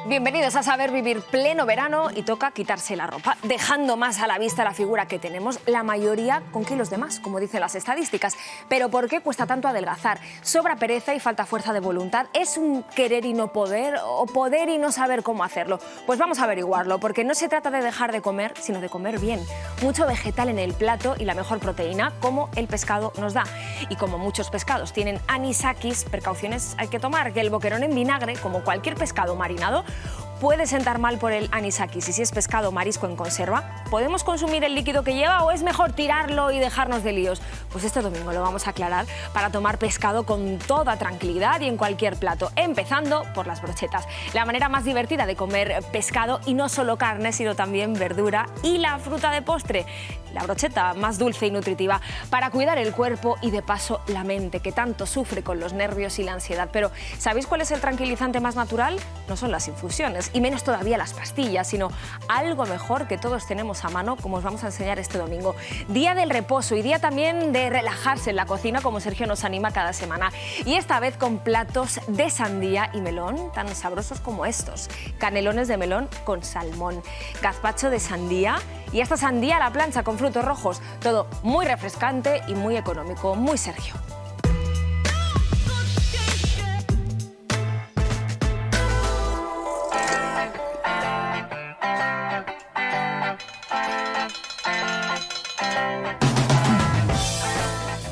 Bienvenidos a Saber Vivir, pleno verano y toca quitarse la ropa, dejando más a la vista la figura que tenemos, la mayoría con kilos de más, como dicen las estadísticas. Pero ¿por qué cuesta tanto adelgazar? ¿Sobra pereza y falta fuerza de voluntad? ¿Es un querer y no poder o poder y no saber cómo hacerlo? Pues vamos a averiguarlo, porque no se trata de dejar de comer, sino de comer bien. Mucho vegetal en el plato y la mejor proteína, como el pescado nos da. Y como muchos pescados tienen anisakis, precauciones hay que tomar, que el boquerón en vinagre, como cualquier pescado marinado, puede sentar mal por el anisakis. Y si es pescado o marisco en conserva, ¿podemos consumir el líquido que lleva o es mejor tirarlo y dejarnos de líos? Pues este domingo lo vamos a aclarar para tomar pescado con toda tranquilidad y en cualquier plato, empezando por las brochetas. La manera más divertida de comer pescado, y no solo carne, sino también verdura y la fruta de postre. La brocheta más dulce y nutritiva para cuidar el cuerpo y de paso la mente, que tanto sufre con los nervios y la ansiedad. Pero ¿sabéis cuál es el tranquilizante más natural? No son las infusiones y menos todavía las pastillas, sino algo mejor que todos tenemos a mano, como os vamos a enseñar este domingo. Día del reposo y día también de relajarse en la cocina, como Sergio nos anima cada semana. Y esta vez con platos de sandía y melón tan sabrosos como estos. Canelones de melón con salmón, gazpacho de sandía y esta sandía a la plancha con frutos rojos. Todo muy refrescante y muy económico, muy Sergio.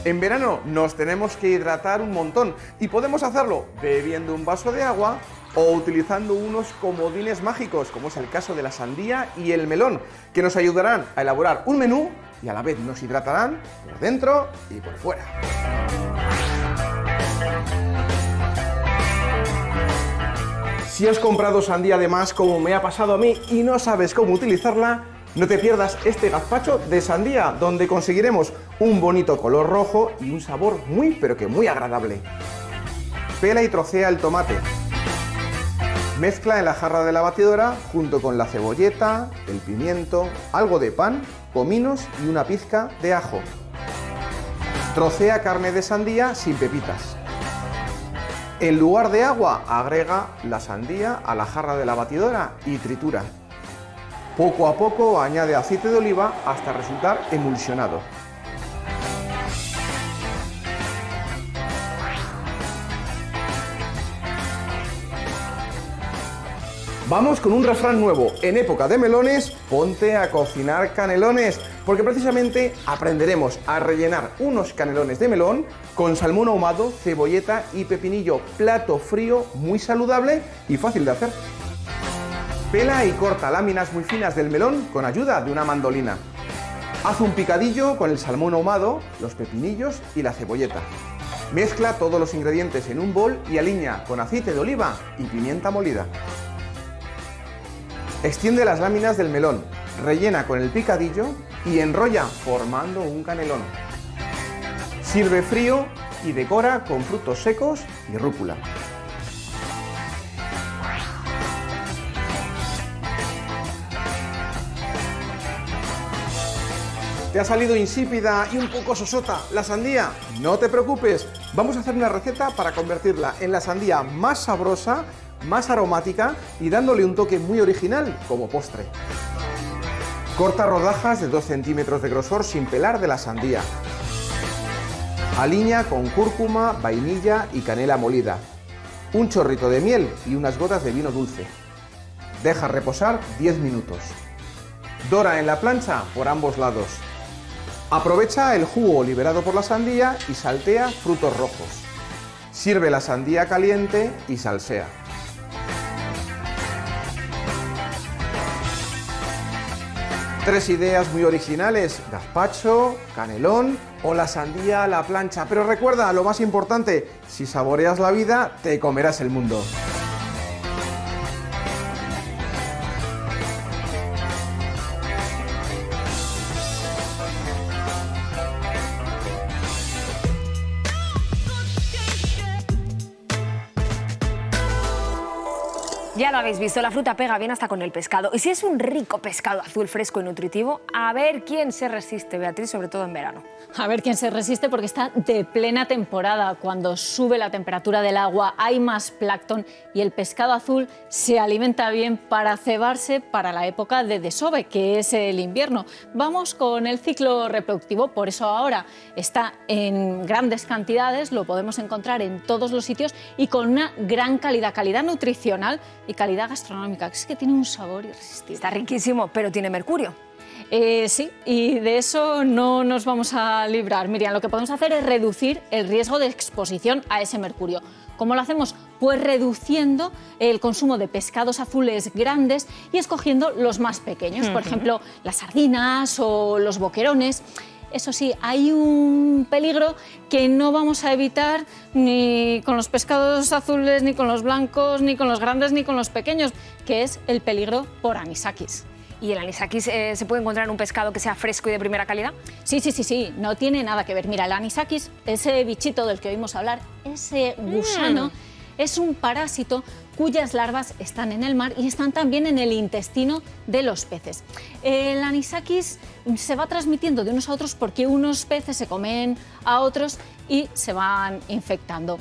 En verano nos tenemos que hidratar un montón y podemos hacerlo bebiendo un vaso de agua o utilizando unos comodines mágicos, como es el caso de la sandía y el melón, que nos ayudarán a elaborar un menú y a la vez nos hidratarán por dentro y por fuera. Si has comprado sandía de más, como me ha pasado a mí, y no sabes cómo utilizarla, no te pierdas este gazpacho de sandía, donde conseguiremos un bonito color rojo y un sabor muy, pero que muy agradable. Pela y trocea el tomate. Mezcla en la jarra de la batidora junto con la cebolleta, el pimiento, algo de pan, cominos y una pizca de ajo. Trocea carne de sandía sin pepitas. En lugar de agua, agrega la sandía a la jarra de la batidora y tritura. Poco a poco añade aceite de oliva hasta resultar emulsionado. Vamos con un refrán nuevo. En época de melones, ponte a cocinar canelones, porque precisamente aprenderemos a rellenar unos canelones de melón con salmón ahumado, cebolleta y pepinillo. Plato frío, muy saludable y fácil de hacer. Pela y corta láminas muy finas del melón con ayuda de una mandolina. Haz un picadillo con el salmón ahumado, los pepinillos y la cebolleta. Mezcla todos los ingredientes en un bol y aliña con aceite de oliva y pimienta molida. Extiende las láminas del melón, rellena con el picadillo y enrolla formando un canelón. Sirve frío y decora con frutos secos y rúcula. ¿Te ha salido insípida y un poco sosota la sandía? No te preocupes, vamos a hacer una receta para convertirla en la sandía más sabrosa, más aromática y dándole un toque muy original como postre. Corta rodajas de 2 centímetros de grosor sin pelar de la sandía. Aliña con cúrcuma, vainilla y canela molida. Un chorrito de miel y unas gotas de vino dulce. Deja reposar 10 minutos. Dora en la plancha por ambos lados. Aprovecha el jugo liberado por la sandía y saltea frutos rojos. Sirve la sandía caliente y salsea. Tres ideas muy originales: gazpacho, canelón o la sandía a la plancha. Pero recuerda, lo más importante, si saboreas la vida, te comerás el mundo. Ya lo habéis visto, la fruta pega bien hasta con el pescado. Y si es un rico pescado azul fresco y nutritivo, a ver quién se resiste, Beatriz, sobre todo en verano. A ver quién se resiste porque está de plena temporada. Cuando sube la temperatura del agua hay más plancton y el pescado azul se alimenta bien para cebarse para la época de desove, que es el invierno. Vamos con el ciclo reproductivo, por eso ahora está en grandes cantidades, lo podemos encontrar en todos los sitios y con una gran calidad nutricional y calidad gastronómica. Es que tiene un sabor irresistible. Está riquísimo, pero tiene mercurio. Sí, y de eso no nos vamos a librar. Miriam, lo que podemos hacer es reducir el riesgo de exposición a ese mercurio. ¿Cómo lo hacemos? Pues reduciendo el consumo de pescados azules grandes y escogiendo los más pequeños, por ejemplo, las sardinas o los boquerones. Eso sí, hay un peligro que no vamos a evitar ni con los pescados azules, ni con los blancos, ni con los grandes, ni con los pequeños, que es el peligro por anisakis. ¿Y el anisakis se puede encontrar en un pescado que sea fresco y de primera calidad? Sí, no tiene nada que ver. Mira, el anisakis, ese bichito del que oímos hablar, ese gusano, es un parásito cuyas larvas están en el mar y están también en el intestino de los peces. El anisakis se va transmitiendo de unos a otros porque unos peces se comen a otros y se van infectando.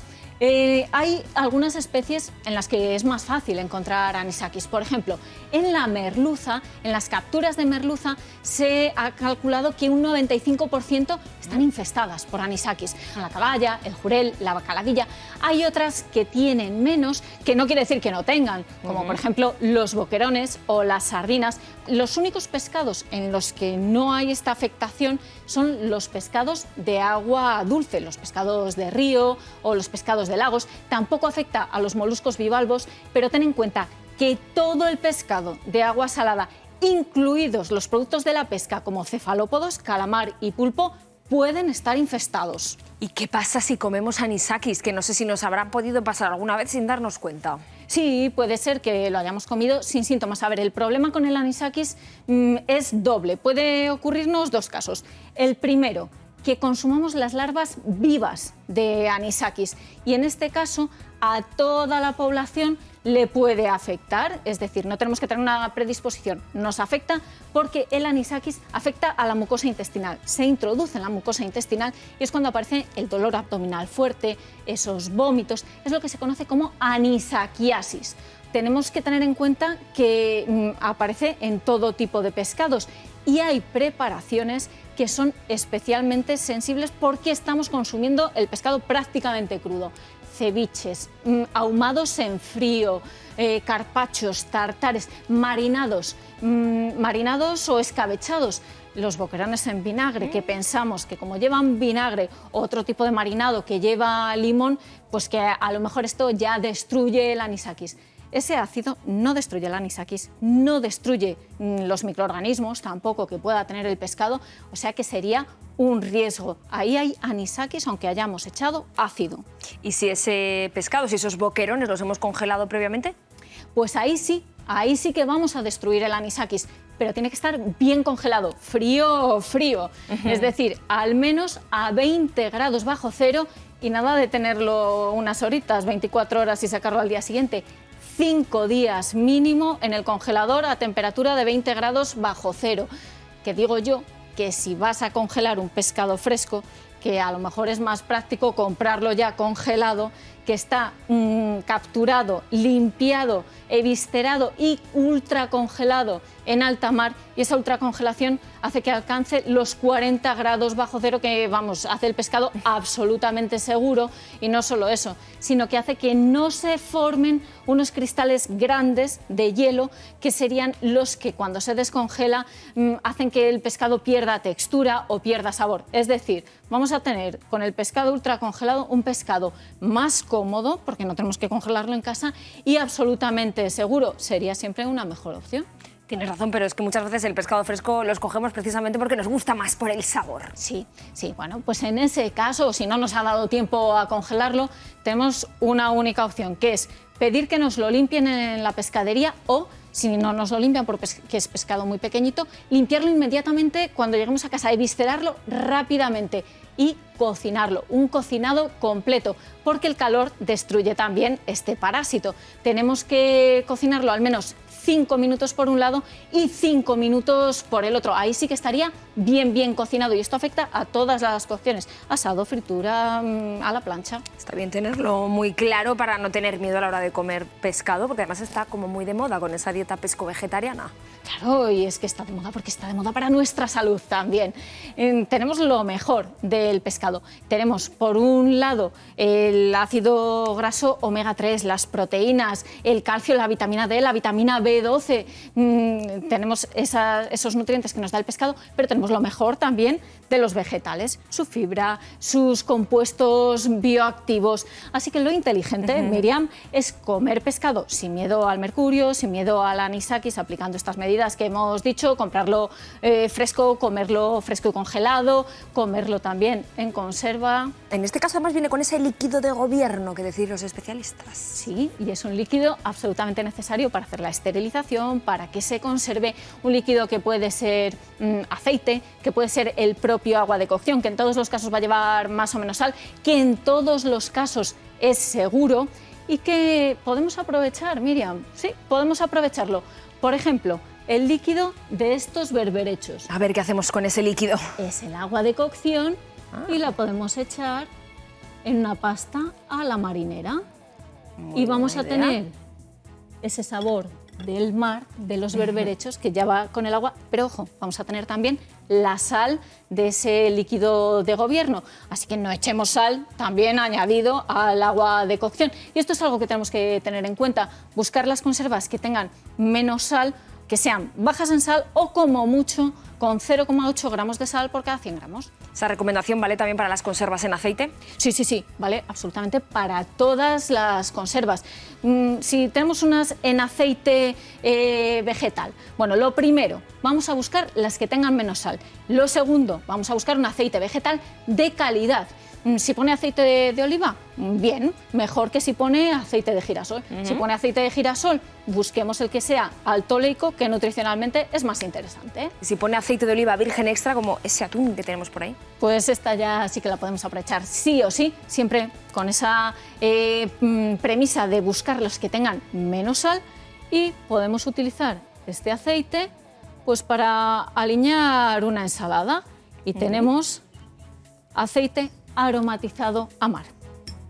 Hay algunas especies en las que es más fácil encontrar anisakis. Por ejemplo, en la merluza, en las capturas de merluza, se ha calculado que un 95% están infestadas por anisakis. La caballa, el jurel, la bacalaguilla. Hay otras que tienen menos, que no quiere decir que no tengan, como por ejemplo los boquerones o las sardinas. Los únicos pescados en los que no hay esta afectación son los pescados de agua dulce, los pescados de río o los pescados de lagos. Tampoco afecta a los moluscos bivalvos, pero ten en cuenta que todo el pescado de agua salada, incluidos los productos de la pesca como cefalópodos, calamar y pulpo, pueden estar infestados. ¿Y qué pasa si comemos anisakis? Que no sé si nos habrá podido pasar alguna vez sin darnos cuenta. Sí, puede ser que lo hayamos comido sin síntomas. A ver, el problema con el anisakis es doble. Puede ocurrirnos dos casos. El primero, que consumamos las larvas vivas de anisakis y en este caso a toda la población le puede afectar, es decir, no tenemos que tener una predisposición, nos afecta porque el anisakis afecta a la mucosa intestinal, se introduce en la mucosa intestinal y es cuando aparece el dolor abdominal fuerte, esos vómitos, es lo que se conoce como anisakiasis. Tenemos que tener en cuenta que aparece en todo tipo de pescados y hay preparaciones que son especialmente sensibles porque estamos consumiendo el pescado prácticamente crudo. Ceviches, ahumados en frío, carpachos, tartares, marinados o escabechados. Los boquerones en vinagre, que pensamos que como llevan vinagre o otro tipo de marinado que lleva limón, pues que a lo mejor esto ya destruye el anisakis. Ese ácido no destruye el anisakis, no destruye los microorganismos tampoco que pueda tener el pescado, o sea que sería un riesgo. Ahí hay anisakis aunque hayamos echado ácido. ¿Y si ese pescado, si esos boquerones los hemos congelado previamente? Pues ahí sí que vamos a destruir el anisakis, pero tiene que estar bien congelado, frío. Es decir, al menos a 20 grados bajo cero y nada de tenerlo unas horitas, 24 horas y sacarlo al día siguiente. 5 días mínimo en el congelador a temperatura de 20 grados bajo cero. Que digo yo que si vas a congelar un pescado fresco, que a lo mejor es más práctico comprarlo ya congelado, que está capturado, limpiado, eviscerado y ultracongelado en alta mar, y esa ultracongelación hace que alcance los 40 grados bajo cero, que vamos, hace el pescado absolutamente seguro, y no solo eso, sino que hace que no se formen unos cristales grandes de hielo que serían los que cuando se descongela hacen que el pescado pierda textura o pierda sabor. Es decir, vamos a tener con el pescado ultracongelado un pescado más cómodo, porque no tenemos que congelarlo en casa, y absolutamente seguro. Sería siempre una mejor opción. Tienes razón, pero es que muchas veces el pescado fresco lo escogemos precisamente porque nos gusta más por el sabor. Sí, bueno, pues en ese caso, si no nos ha dado tiempo a congelarlo, tenemos una única opción, que es pedir que nos lo limpien en la pescadería o, si no nos lo limpian porque es pescado muy pequeñito, limpiarlo inmediatamente cuando lleguemos a casa, eviscerarlo rápidamente y cocinarlo, un cocinado completo, porque el calor destruye también este parásito. Tenemos que cocinarlo al menos 5 minutos por un lado y 5 minutos por el otro. Ahí sí que estaría bien cocinado y esto afecta a todas las cocciones, asado, fritura, a la plancha. Está bien tenerlo muy claro para no tener miedo a la hora de comer pescado, porque además está como muy de moda con esa dieta pesco-vegetariana. Claro, y es que está de moda porque está de moda para nuestra salud también. Tenemos lo mejor del pescado. Tenemos por un lado el ácido graso omega 3, las proteínas, el calcio, la vitamina D, la vitamina B12. Tenemos esos nutrientes que nos da el pescado, pero tenemos lo mejor también de los vegetales, su fibra, sus compuestos bioactivos. Así que lo inteligente, Miriam, es comer pescado sin miedo al mercurio, sin miedo al anisakis, aplicando estas medidas que hemos dicho, comprarlo fresco, comerlo fresco y congelado, comerlo también en conserva. En este caso además viene con ese líquido de gobierno que decís los especialistas. Sí, y es un líquido absolutamente necesario para hacer la esterilización, para que se conserve, un líquido que puede ser aceite, que puede ser el propio agua de cocción, que en todos los casos va a llevar más o menos sal, que en todos los casos es seguro y que podemos aprovechar, Miriam, sí, podemos aprovecharlo. Por ejemplo, el líquido de estos berberechos. A ver qué hacemos con ese líquido. Es el agua de cocción y la podemos echar en una pasta a la marinera. Y vamos a tener ese sabor del mar, de los berberechos, que ya va con el agua, pero ojo, vamos a tener también la sal de ese líquido de gobierno. Así que no echemos sal también añadido al agua de cocción. Y esto es algo que tenemos que tener en cuenta, buscar las conservas que tengan menos sal, que sean bajas en sal o como mucho con 0,8 gramos de sal por cada 100 gramos. ¿Esa recomendación vale también para las conservas en aceite? Sí, vale absolutamente para todas las conservas. Si tenemos unas en aceite vegetal, bueno, lo primero, vamos a buscar las que tengan menos sal. Lo segundo, vamos a buscar un aceite vegetal de calidad. Si pone aceite de oliva, bien, mejor que si pone aceite de girasol. Si pone aceite de girasol, busquemos el que sea alto oleico, que nutricionalmente es más interesante. Si pone aceite de oliva virgen extra, como ese atún que tenemos por ahí. Pues esta ya sí que la podemos aprovechar, sí o sí, siempre con esa premisa de buscar los que tengan menos sal, y podemos utilizar este aceite pues para aliñar una ensalada. Y tenemos aceite aromatizado a mar.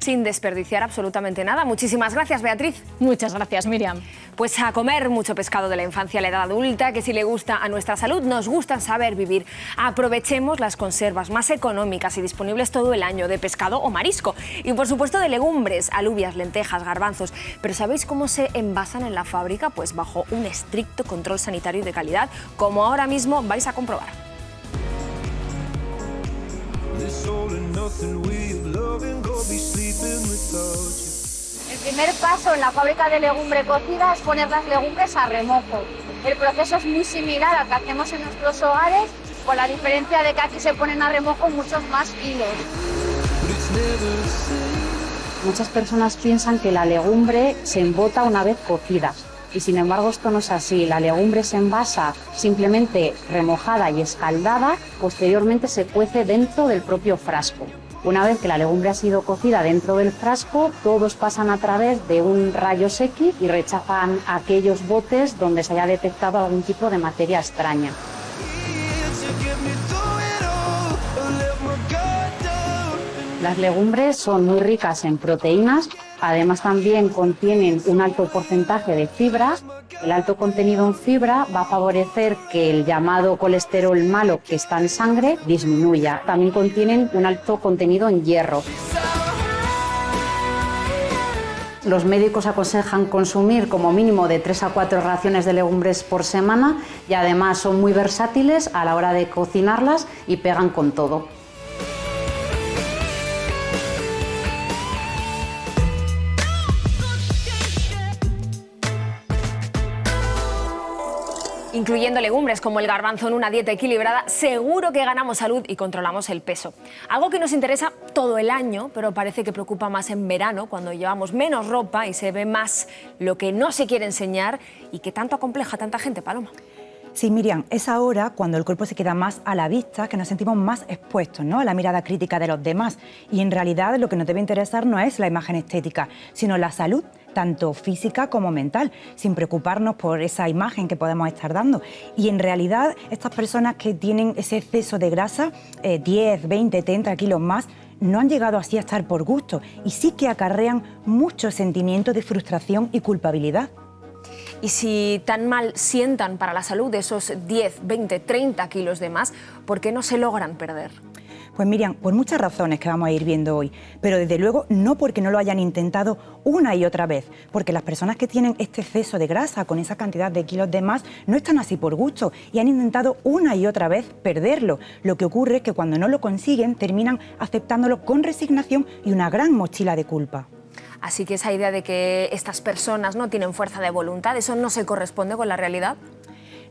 Sin desperdiciar absolutamente nada. Muchísimas gracias, Beatriz. Muchas gracias, Miriam. Pues a comer mucho pescado de la infancia a la edad adulta, que si le gusta a nuestra salud, nos gusta saber vivir. Aprovechemos las conservas más económicas y disponibles todo el año de pescado o marisco. Y por supuesto de legumbres, alubias, lentejas, garbanzos. Pero ¿sabéis cómo se envasan en la fábrica? Pues bajo un estricto control sanitario y de calidad, como ahora mismo vais a comprobar. El primer paso en la fábrica de legumbre cocida es poner las legumbres a remojo. El proceso es muy similar al que hacemos en nuestros hogares, con la diferencia de que aquí se ponen a remojo muchos más kilos. Muchas personas piensan que la legumbre se embota una vez cocida. Y sin embargo esto no es así, la legumbre se envasa simplemente remojada y escaldada, posteriormente se cuece dentro del propio frasco. Una vez que la legumbre ha sido cocida dentro del frasco, todos pasan a través de un rayos X y rechazan aquellos botes donde se haya detectado algún tipo de materia extraña. Las legumbres son muy ricas en proteínas, además también contienen un alto porcentaje de fibra. El alto contenido en fibra va a favorecer que el llamado colesterol malo que está en sangre disminuya. También contienen un alto contenido en hierro. Los médicos aconsejan consumir como mínimo de 3 a 4 raciones de legumbres por semana y además son muy versátiles a la hora de cocinarlas y pegan con todo. Incluyendo legumbres como el garbanzo en una dieta equilibrada, seguro que ganamos salud y controlamos el peso. Algo que nos interesa todo el año, pero parece que preocupa más en verano, cuando llevamos menos ropa y se ve más lo que no se quiere enseñar y que tanto acompleja a tanta gente, Paloma. Sí, Miriam, es ahora cuando el cuerpo se queda más a la vista que nos sentimos más expuestos, ¿no?, a la mirada crítica de los demás. Y en realidad lo que nos debe interesar no es la imagen estética, sino la salud, tanto física como mental, sin preocuparnos por esa imagen que podemos estar dando. Y en realidad estas personas que tienen ese exceso de grasa, 10, 20, 30 kilos más, no han llegado así a estar por gusto y sí que acarrean muchos sentimientos de frustración y culpabilidad. Y si tan mal sientan para la salud esos 10, 20, 30 kilos de más, ¿por qué no se logran perder? Pues Miriam, por muchas razones que vamos a ir viendo hoy, pero desde luego no porque no lo hayan intentado una y otra vez, porque las personas que tienen este exceso de grasa con esa cantidad de kilos de más no están así por gusto y han intentado una y otra vez perderlo. Lo que ocurre es que cuando no lo consiguen terminan aceptándolo con resignación y una gran mochila de culpa. Así que esa idea de que estas personas no tienen fuerza de voluntad, ¿eso no se corresponde con la realidad?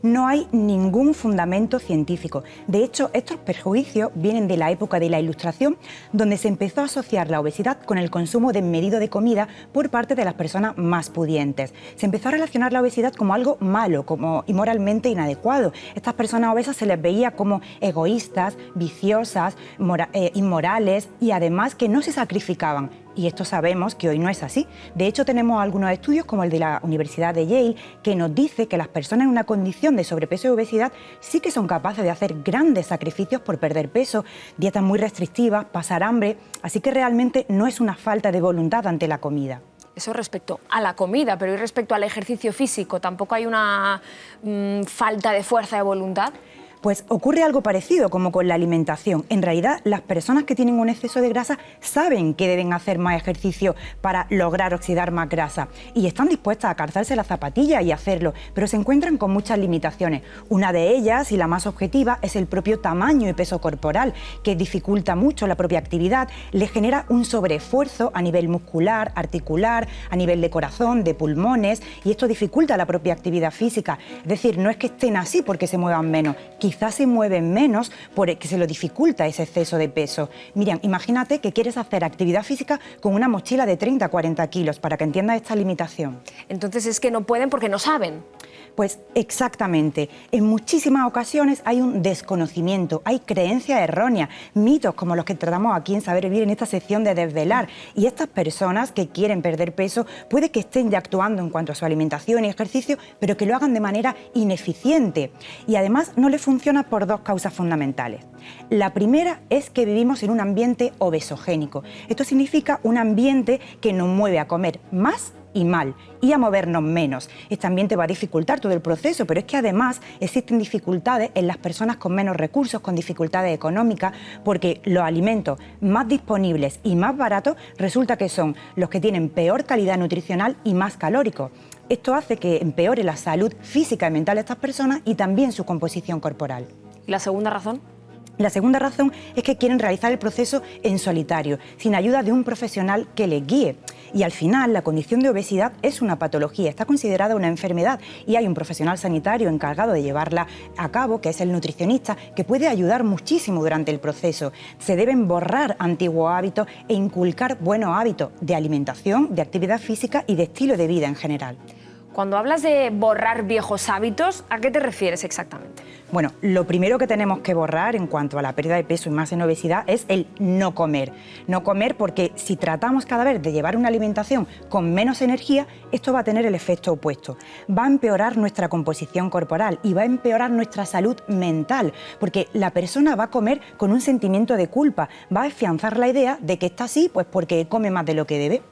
No hay ningún fundamento científico. De hecho, estos prejuicios vienen de la época de la Ilustración, donde se empezó a asociar la obesidad con el consumo desmedido de comida por parte de las personas más pudientes. Se empezó a relacionar la obesidad como algo malo y moralmente inadecuado. Estas personas obesas se les veía como egoístas, viciosas, inmorales y además que no se sacrificaban. Y esto sabemos que hoy no es así. De hecho, tenemos algunos estudios, como el de la Universidad de Yale, que nos dice que las personas en una condición de sobrepeso y obesidad sí que son capaces de hacer grandes sacrificios por perder peso, dietas muy restrictivas, pasar hambre, así que realmente no es una falta de voluntad ante la comida. Eso respecto a la comida, pero ¿y respecto al ejercicio físico? ¿Tampoco hay una falta de fuerza de voluntad? Pues ocurre algo parecido como con la alimentación. En realidad, las personas que tienen un exceso de grasa saben que deben hacer más ejercicio para lograr oxidar más grasa y están dispuestas a calzarse la zapatilla y hacerlo, pero se encuentran con muchas limitaciones. Una de ellas, y la más objetiva, es el propio tamaño y peso corporal, que dificulta mucho la propia actividad, le genera un sobreesfuerzo a nivel muscular, articular, a nivel de corazón, de pulmones, y esto dificulta la propia actividad física. Es decir, no es que estén así porque se muevan menos, quizás se mueven menos porque se lo dificulta ese exceso de peso. Miriam, imagínate que quieres hacer actividad física con una mochila de 30-40 kilos, para que entiendas esta limitación. Entonces es que no pueden porque no saben. Pues exactamente. En muchísimas ocasiones hay un desconocimiento, hay creencias erróneas, mitos como los que tratamos aquí en Saber Vivir en esta sección de Desvelar. Y estas personas que quieren perder peso puede que estén ya actuando en cuanto a su alimentación y ejercicio, pero que lo hagan de manera ineficiente. Y además no les funciona por dos causas fundamentales. La primera es que vivimos en un ambiente obesogénico. Esto significa un ambiente que nos mueve a comer más y mal y a movernos menos. Este ambiente va a dificultar todo el proceso, pero es que además existen dificultades en las personas con menos recursos, con dificultades económicas, porque los alimentos más disponibles y más baratos resulta que son los que tienen peor calidad nutricional y más calóricos. Esto hace que empeore la salud física y mental de estas personas y también su composición corporal. ¿Y la segunda razón? La segunda razón es que quieren realizar el proceso en solitario, sin ayuda de un profesional que les guíe. Y al final, la condición de obesidad es una patología, está considerada una enfermedad y hay un profesional sanitario encargado de llevarla a cabo, que es el nutricionista, que puede ayudar muchísimo durante el proceso. Se deben borrar antiguos hábitos e inculcar buenos hábitos de alimentación, de actividad física y de estilo de vida en general. Cuando hablas de borrar viejos hábitos, ¿a qué te refieres exactamente? Bueno, lo primero que tenemos que borrar en cuanto a la pérdida de peso y más en obesidad es el no comer. No comer porque si tratamos cada vez de llevar una alimentación con menos energía, esto va a tener el efecto opuesto. Va a empeorar nuestra composición corporal y va a empeorar nuestra salud mental, porque la persona va a comer con un sentimiento de culpa, va a afianzar la idea de que está así pues porque come más de lo que debe.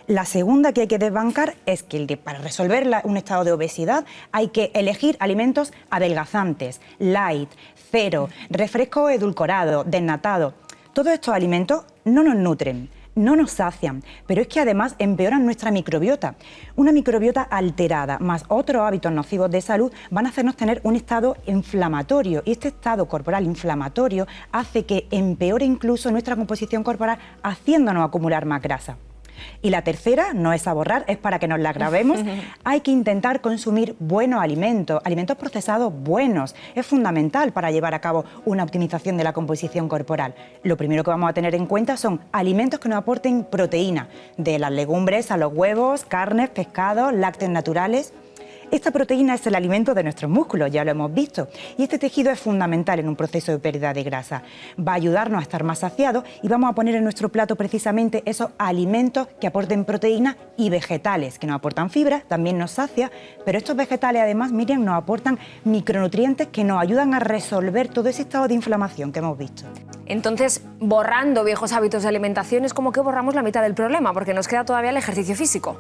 La segunda que hay que desbancar es que para resolver un estado de obesidad hay que elegir alimentos adelgazantes, light, cero, refresco edulcorado, desnatado. Todos estos alimentos no nos nutren, no nos sacian, pero es que además empeoran nuestra microbiota. Una microbiota alterada más otros hábitos nocivos de salud van a hacernos tener un estado inflamatorio y este estado corporal inflamatorio hace que empeore incluso nuestra composición corporal, haciéndonos acumular más grasa. Y la tercera, no es a borrar, es para que nos la grabemos. Hay que intentar consumir buenos alimentos, alimentos procesados buenos. Es fundamental para llevar a cabo una optimización de la composición corporal. Lo primero que vamos a tener en cuenta son alimentos que nos aporten proteína, de las legumbres a los huevos, carnes, pescados, lácteos naturales. Esta proteína es el alimento de nuestros músculos, ya lo hemos visto, y este tejido es fundamental en un proceso de pérdida de grasa. Va a ayudarnos a estar más saciados y vamos a poner en nuestro plato precisamente esos alimentos que aporten proteínas y vegetales, que nos aportan fibra, también nos sacia, pero estos vegetales además, Miriam, nos aportan micronutrientes que nos ayudan a resolver todo ese estado de inflamación que hemos visto. Entonces, borrando viejos hábitos de alimentación es como que borramos la mitad del problema, porque nos queda todavía el ejercicio físico.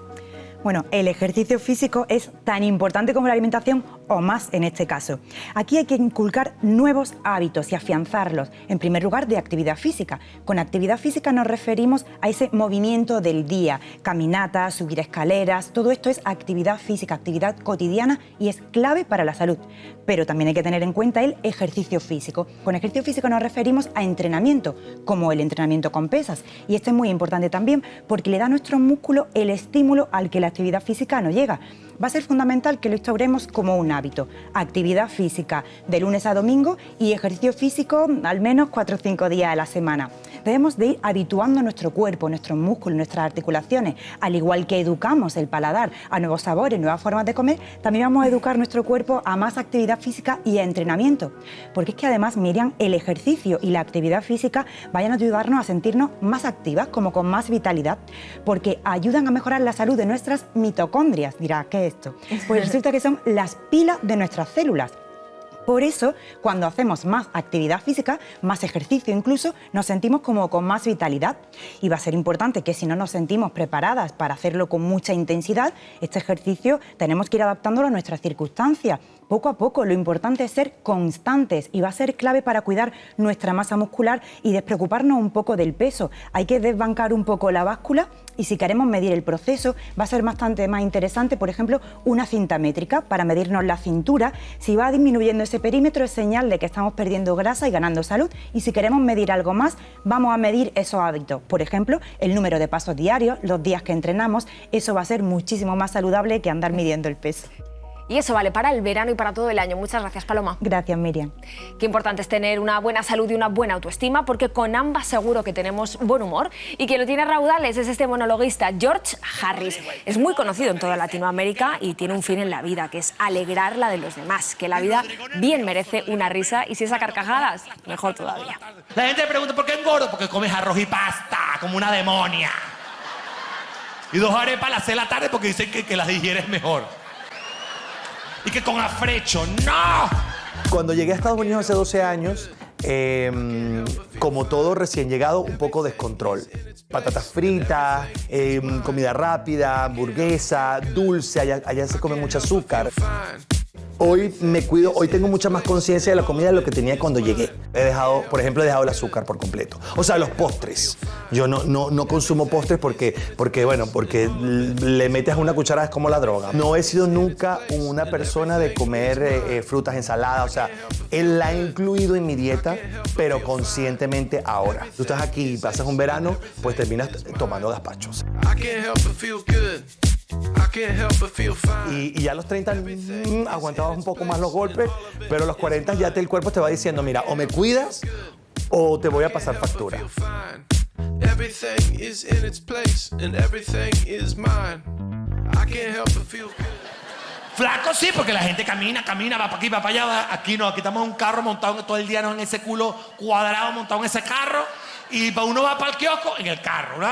Bueno, el ejercicio físico es tan importante como la alimentación o más en este caso. Aquí hay que inculcar nuevos hábitos y afianzarlos. En primer lugar, de actividad física. Con actividad física nos referimos a ese movimiento del día, caminatas, subir escaleras, todo esto es actividad física, actividad cotidiana y es clave para la salud. Pero también hay que tener en cuenta el ejercicio físico. Con ejercicio físico nos referimos a entrenamiento, como el entrenamiento con pesas. Y este es muy importante también porque le da a nuestros músculos el estímulo al que la actividad física no llega. Va a ser fundamental que lo instauremos como un hábito. Actividad física de lunes a domingo y ejercicio físico al menos 4 o 5 días a la semana. Debemos de ir habituando nuestro cuerpo, nuestros músculos, nuestras articulaciones. Al igual que educamos el paladar a nuevos sabores, nuevas formas de comer, también vamos a educar nuestro cuerpo a más actividad física y a entrenamiento. Porque es que además, Miriam, el ejercicio y la actividad física vayan a ayudarnos a sentirnos más activas, como con más vitalidad, porque ayudan a mejorar la salud de nuestras mitocondrias. Dirá, ¿qué es esto? Pues resulta que son las pilas de nuestras células. Por eso, cuando hacemos más actividad física, más ejercicio incluso, nos sentimos como con más vitalidad. Y va a ser importante que si no nos sentimos preparadas para hacerlo con mucha intensidad, este ejercicio tenemos que ir adaptándolo a nuestras circunstancias. Poco a poco, lo importante es ser constantes y va a ser clave para cuidar nuestra masa muscular y despreocuparnos un poco del peso. Hay que desbancar un poco la báscula y si queremos medir el proceso va a ser bastante más interesante, por ejemplo, una cinta métrica para medirnos la cintura. Si va disminuyendo ese perímetro es señal de que estamos perdiendo grasa y ganando salud, y si queremos medir algo más vamos a medir esos hábitos, por ejemplo, el número de pasos diarios, los días que entrenamos. Eso va a ser muchísimo más saludable que andar midiendo el peso. Y eso vale para el verano y para todo el año. Muchas gracias, Paloma. Gracias, Miriam. Qué importante es tener una buena salud y una buena autoestima, porque con ambas seguro que tenemos buen humor. Y quien lo tiene a raudales es este monologuista, George Harris. Es muy conocido en toda Latinoamérica y tiene un fin en la vida, que es alegrar la de los demás. Que la vida bien merece una risa y si es a carcajadas, mejor todavía. La gente me pregunta, ¿por qué engordo? Porque comes arroz y pasta, como una demonia. Y 2 arepas a las 6 de la tarde porque dicen que las digieres mejor. Y que con afrecho, ¡no! Cuando llegué a Estados Unidos hace 12 años, como todo recién llegado, un poco descontrol. Patatas fritas, comida rápida, hamburguesa, dulce, allá se come mucho azúcar. Hoy me cuido, hoy tengo mucha más conciencia de la comida de lo que tenía cuando llegué. Por ejemplo, he dejado el azúcar por completo. O sea, los postres. Yo no consumo postres porque le metes una cucharada, es como la droga. No he sido nunca una persona de comer frutas, ensaladas. O sea, él la he incluido en mi dieta, pero conscientemente ahora. Tú estás aquí y pasas un verano, pues terminas tomando gazpachos. Y ya a los 30 aguantabas un poco más los golpes, pero a los 40 ya el cuerpo te va diciendo, mira, o me cuidas o te voy a pasar factura. Flaco sí, porque la gente camina, va para aquí, va para allá. Aquí no, aquí estamos en un carro montado todo el día, no en ese culo cuadrado montado en ese carro. Y uno va para el kiosco en el carro, ¿no?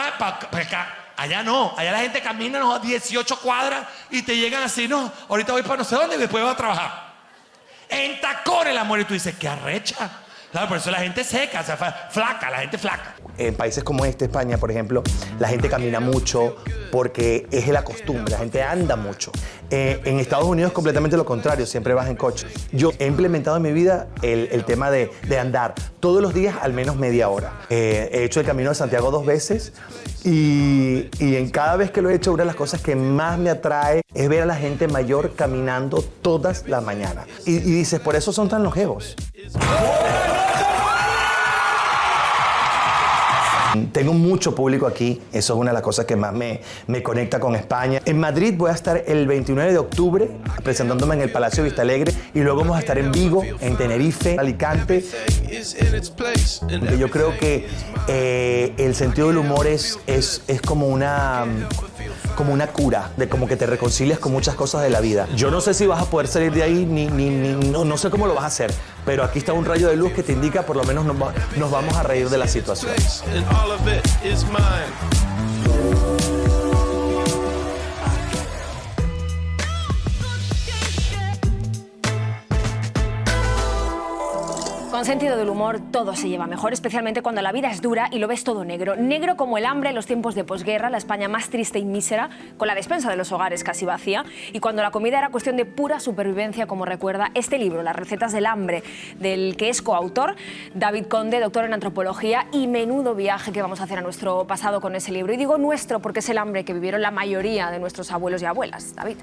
Allá no, allá la gente camina 18 cuadras y te llegan así, no, ahorita voy para no sé dónde y después voy a trabajar. En tacones el amor y tú dices, qué arrecha. Claro, por eso la gente seca, o sea, flaca, la gente flaca. En países como España, por ejemplo, la gente camina mucho porque es la costumbre, la gente anda mucho. En Estados Unidos es completamente lo contrario, siempre vas en coche. Yo he implementado en mi vida el tema de andar todos los días al menos media hora. He hecho el Camino de Santiago 2 veces y en cada vez que lo he hecho, una de las cosas que más me atrae es ver a la gente mayor caminando todas las mañanas. Y dices, por eso son tan longevos. Tengo mucho público aquí, eso es una de las cosas que más me conecta con España. En Madrid voy a estar el 29 de octubre presentándome en el Palacio Vistalegre y luego vamos a estar en Vigo, en Tenerife, Alicante. Yo creo que el sentido del humor es como como una cura, de como que te reconcilias con muchas cosas de la vida. Yo no sé si vas a poder salir de ahí, no sé cómo lo vas a hacer, pero aquí está un rayo de luz que te indica, por lo menos nos vamos a reír de la situación. Con sentido del humor todo se lleva mejor, especialmente cuando la vida es dura y lo ves todo negro. Negro como el hambre en los tiempos de posguerra, la España más triste y mísera, con la despensa de los hogares casi vacía, y cuando la comida era cuestión de pura supervivencia, como recuerda este libro, Las recetas del hambre, del que es coautor David Conde, doctor en antropología, y menudo viaje que vamos a hacer a nuestro pasado con ese libro. Y digo nuestro porque es el hambre que vivieron la mayoría de nuestros abuelos y abuelas. David.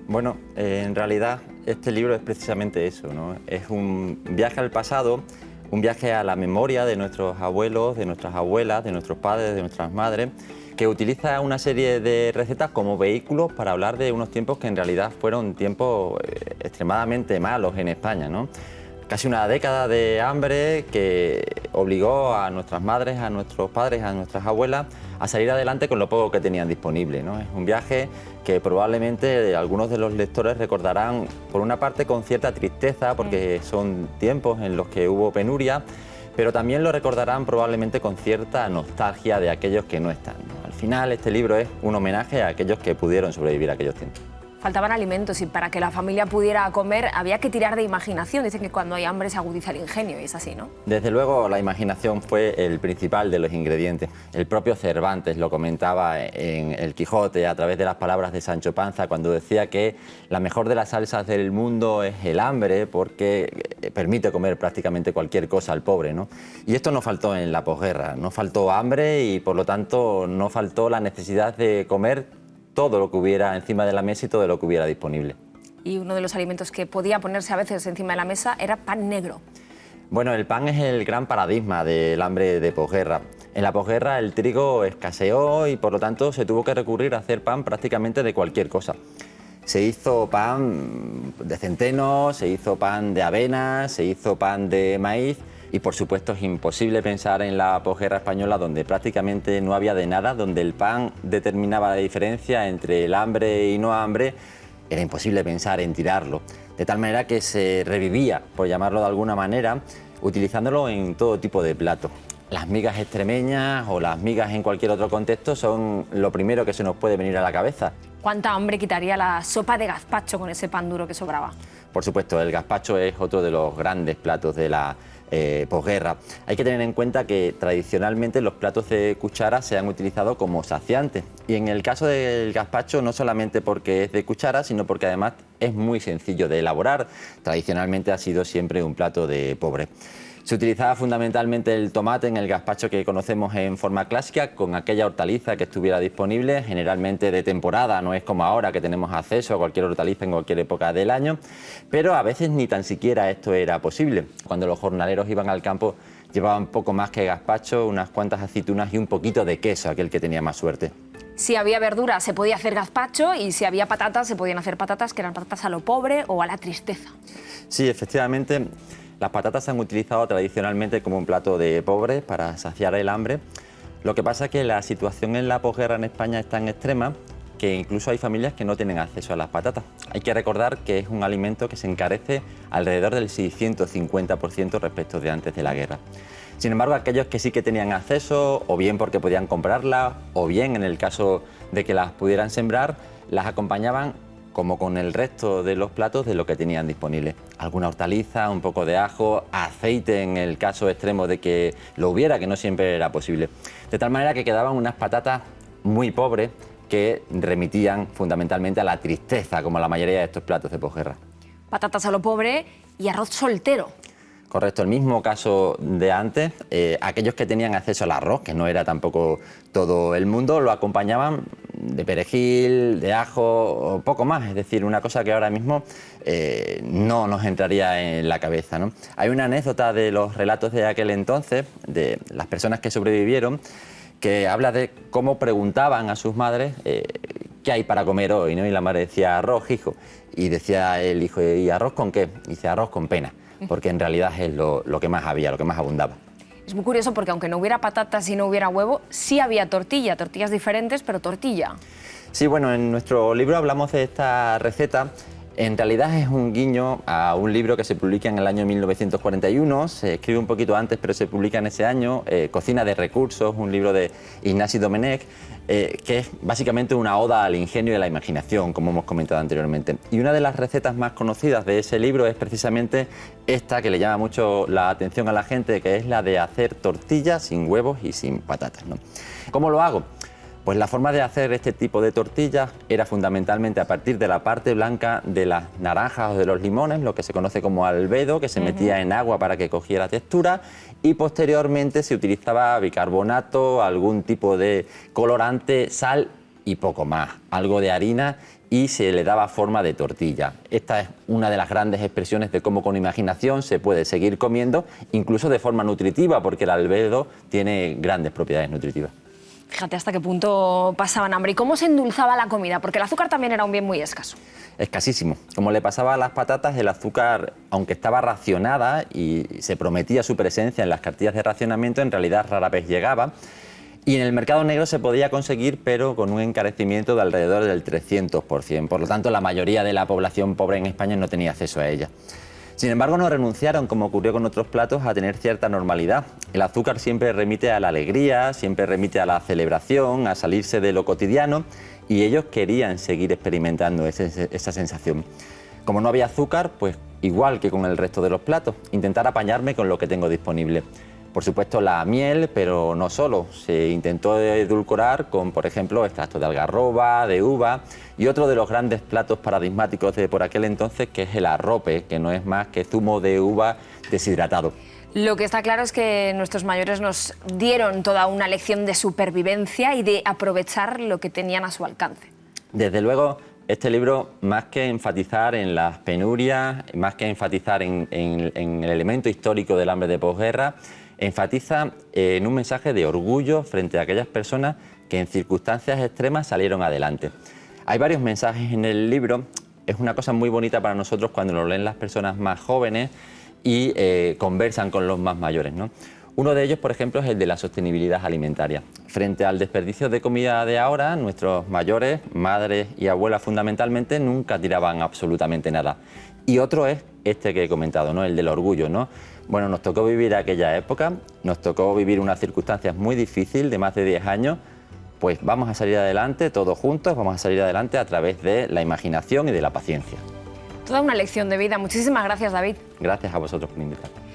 Bueno, en realidad este libro es precisamente eso, ¿no? Es un viaje al pasado, un viaje a la memoria de nuestros abuelos, de nuestras abuelas, de nuestros padres, de nuestras madres, que utiliza una serie de recetas como vehículos para hablar de unos tiempos que en realidad fueron tiempos extremadamente malos en España, ¿no? Casi una década de hambre que obligó a nuestras madres, a nuestros padres, a nuestras abuelas a salir adelante con lo poco que tenían disponible, ¿no? Es un viaje que probablemente algunos de los lectores recordarán, por una parte, con cierta tristeza, porque son tiempos en los que hubo penuria, pero también lo recordarán probablemente con cierta nostalgia de aquellos que no están, ¿no? Al final, este libro es un homenaje a aquellos que pudieron sobrevivir a aquellos tiempos. Faltaban alimentos y para que la familia pudiera comer había que tirar de imaginación. Dicen que cuando hay hambre se agudiza el ingenio y es así, ¿no? Desde luego la imaginación fue el principal de los ingredientes. El propio Cervantes lo comentaba en El Quijote a través de las palabras de Sancho Panza cuando decía que la mejor de las salsas del mundo es el hambre porque permite comer prácticamente cualquier cosa al pobre, ¿no? Y esto no faltó en la posguerra, no faltó hambre y por lo tanto no faltó la necesidad de comer todo lo que hubiera encima de la mesa y todo lo que hubiera disponible. Y uno de los alimentos que podía ponerse a veces encima de la mesa era pan negro. Bueno, el pan es el gran paradigma del hambre de posguerra. En la posguerra el trigo escaseó y por lo tanto se tuvo que recurrir a hacer pan prácticamente de cualquier cosa. Se hizo pan de centeno, se hizo pan de avena, se hizo pan de maíz. Y por supuesto es imposible pensar en la posguerra española donde prácticamente no había de nada, donde el pan determinaba la diferencia entre el hambre y no hambre, era imposible pensar en tirarlo. De tal manera que se revivía, por llamarlo de alguna manera, utilizándolo en todo tipo de platos. Las migas extremeñas o las migas en cualquier otro contexto son lo primero que se nos puede venir a la cabeza. ¿Cuánta hambre quitaría la sopa de gazpacho con ese pan duro que sobraba? Por supuesto, el gazpacho es otro de los grandes platos de la posguerra. Hay que tener en cuenta que tradicionalmente los platos de cuchara se han utilizado como saciantes y en el caso del gazpacho no solamente porque es de cuchara, sino porque además es muy sencillo de elaborar. Tradicionalmente ha sido siempre un plato de pobre. Se utilizaba fundamentalmente el tomate en el gazpacho que conocemos en forma clásica, con aquella hortaliza que estuviera disponible, generalmente de temporada, no es como ahora que tenemos acceso a cualquier hortaliza en cualquier época del año, pero a veces ni tan siquiera esto era posible. Cuando los jornaleros iban al campo llevaban poco más que gazpacho, unas cuantas aceitunas y un poquito de queso, aquel que tenía más suerte. Si había verdura se podía hacer gazpacho y si había patatas se podían hacer patatas que eran patatas a lo pobre o a la tristeza. Sí, efectivamente. Las patatas se han utilizado tradicionalmente como un plato de pobres para saciar el hambre. Lo que pasa es que la situación en la posguerra en España es tan extrema que incluso hay familias que no tienen acceso a las patatas. Hay que recordar que es un alimento que se encarece alrededor del 650% respecto de antes de la guerra. Sin embargo, aquellos que sí que tenían acceso, o bien porque podían comprarlas, o bien en el caso de que las pudieran sembrar, las acompañaban como con el resto de los platos de lo que tenían disponible. Alguna hortaliza, un poco de ajo, aceite en el caso extremo de que lo hubiera, que no siempre era posible. De tal manera que quedaban unas patatas muy pobres que remitían fundamentalmente a la tristeza, como la mayoría de estos platos de posguerra. Patatas a lo pobre y arroz soltero. Correcto, el mismo caso de antes. Aquellos que tenían acceso al arroz, que no era tampoco todo el mundo, lo acompañaban de perejil, de ajo o poco más. Es decir, una cosa que ahora mismo no nos entraría en la cabeza, ¿no? Hay una anécdota de los relatos de aquel entonces, de las personas que sobrevivieron, que habla de cómo preguntaban a sus madres ¿qué hay para comer hoy?, ¿no? Y la madre decía, arroz, hijo. Y decía el hijo, ¿y arroz con qué? Y dice, arroz con pena, porque en realidad es lo que más había, lo que más abundaba. Es muy curioso porque aunque no hubiera patatas y no hubiera huevo, sí había tortilla, tortillas diferentes, pero tortilla. Sí, bueno, en nuestro libro hablamos de esta receta. En realidad es un guiño a un libro que se publica en el año 1941, se escribe un poquito antes, pero se publica en ese año, Cocina de recursos, un libro de Ignasi Domenech, que es básicamente una oda al ingenio y a la imaginación, como hemos comentado anteriormente. Y una de las recetas más conocidas de ese libro es precisamente esta, que le llama mucho la atención a la gente, que es la de hacer tortillas sin huevos y sin patatas, ¿no? ¿Cómo lo hago? Pues la forma de hacer este tipo de tortillas era fundamentalmente a partir de la parte blanca de las naranjas o de los limones, lo que se conoce como albedo, que se metía en agua para que cogiera textura, y posteriormente se utilizaba bicarbonato, algún tipo de colorante, sal y poco más, algo de harina, y se le daba forma de tortilla. Esta es una de las grandes expresiones de cómo con imaginación se puede seguir comiendo, incluso de forma nutritiva, porque el albedo tiene grandes propiedades nutritivas. Fíjate hasta qué punto pasaban hambre. ¿Y cómo se endulzaba la comida? Porque el azúcar también era un bien muy escaso. Escasísimo. Como le pasaba a las patatas, el azúcar, aunque estaba racionada y se prometía su presencia en las cartillas de racionamiento, en realidad rara vez llegaba. Y en el mercado negro se podía conseguir, pero con un encarecimiento de alrededor del 300%. Por lo tanto, la mayoría de la población pobre en España no tenía acceso a ella. Sin embargo, no renunciaron, como ocurrió con otros platos, a tener cierta normalidad. El azúcar siempre remite a la alegría, siempre remite a la celebración, a salirse de lo cotidiano, y ellos querían seguir experimentando esa sensación. Como no había azúcar, pues igual que con el resto de los platos, intentar apañarme con lo que tengo disponible. Por supuesto, la miel, pero no solo. Se intentó edulcorar con, por ejemplo, extracto de algarroba, de uva, y otro de los grandes platos paradigmáticos de por aquel entonces, que es el arrope, que no es más que zumo de uva deshidratado. Lo que está claro es que nuestros mayores nos dieron toda una lección de supervivencia y de aprovechar lo que tenían a su alcance. Desde luego, este libro, más que enfatizar en las penurias, más que enfatizar en el elemento histórico del hambre de posguerra, enfatiza en un mensaje de orgullo frente a aquellas personas que en circunstancias extremas salieron adelante. Hay varios mensajes en el libro. Es una cosa muy bonita para nosotros cuando lo leen las personas más jóvenes y conversan con los más mayores, ¿no? Uno de ellos, por ejemplo, es el de la sostenibilidad alimentaria. Frente al desperdicio de comida de ahora, nuestros mayores, madres y abuelas fundamentalmente, nunca tiraban absolutamente nada. Y otro es este que he comentado, ¿no? El del orgullo, ¿no? Bueno, nos tocó vivir aquella época, nos tocó vivir unas circunstancias muy difíciles de más de 10 años, pues vamos a salir adelante todos juntos, vamos a salir adelante a través de la imaginación y de la paciencia. Toda una lección de vida. Muchísimas gracias, David. Gracias a vosotros por invitarme.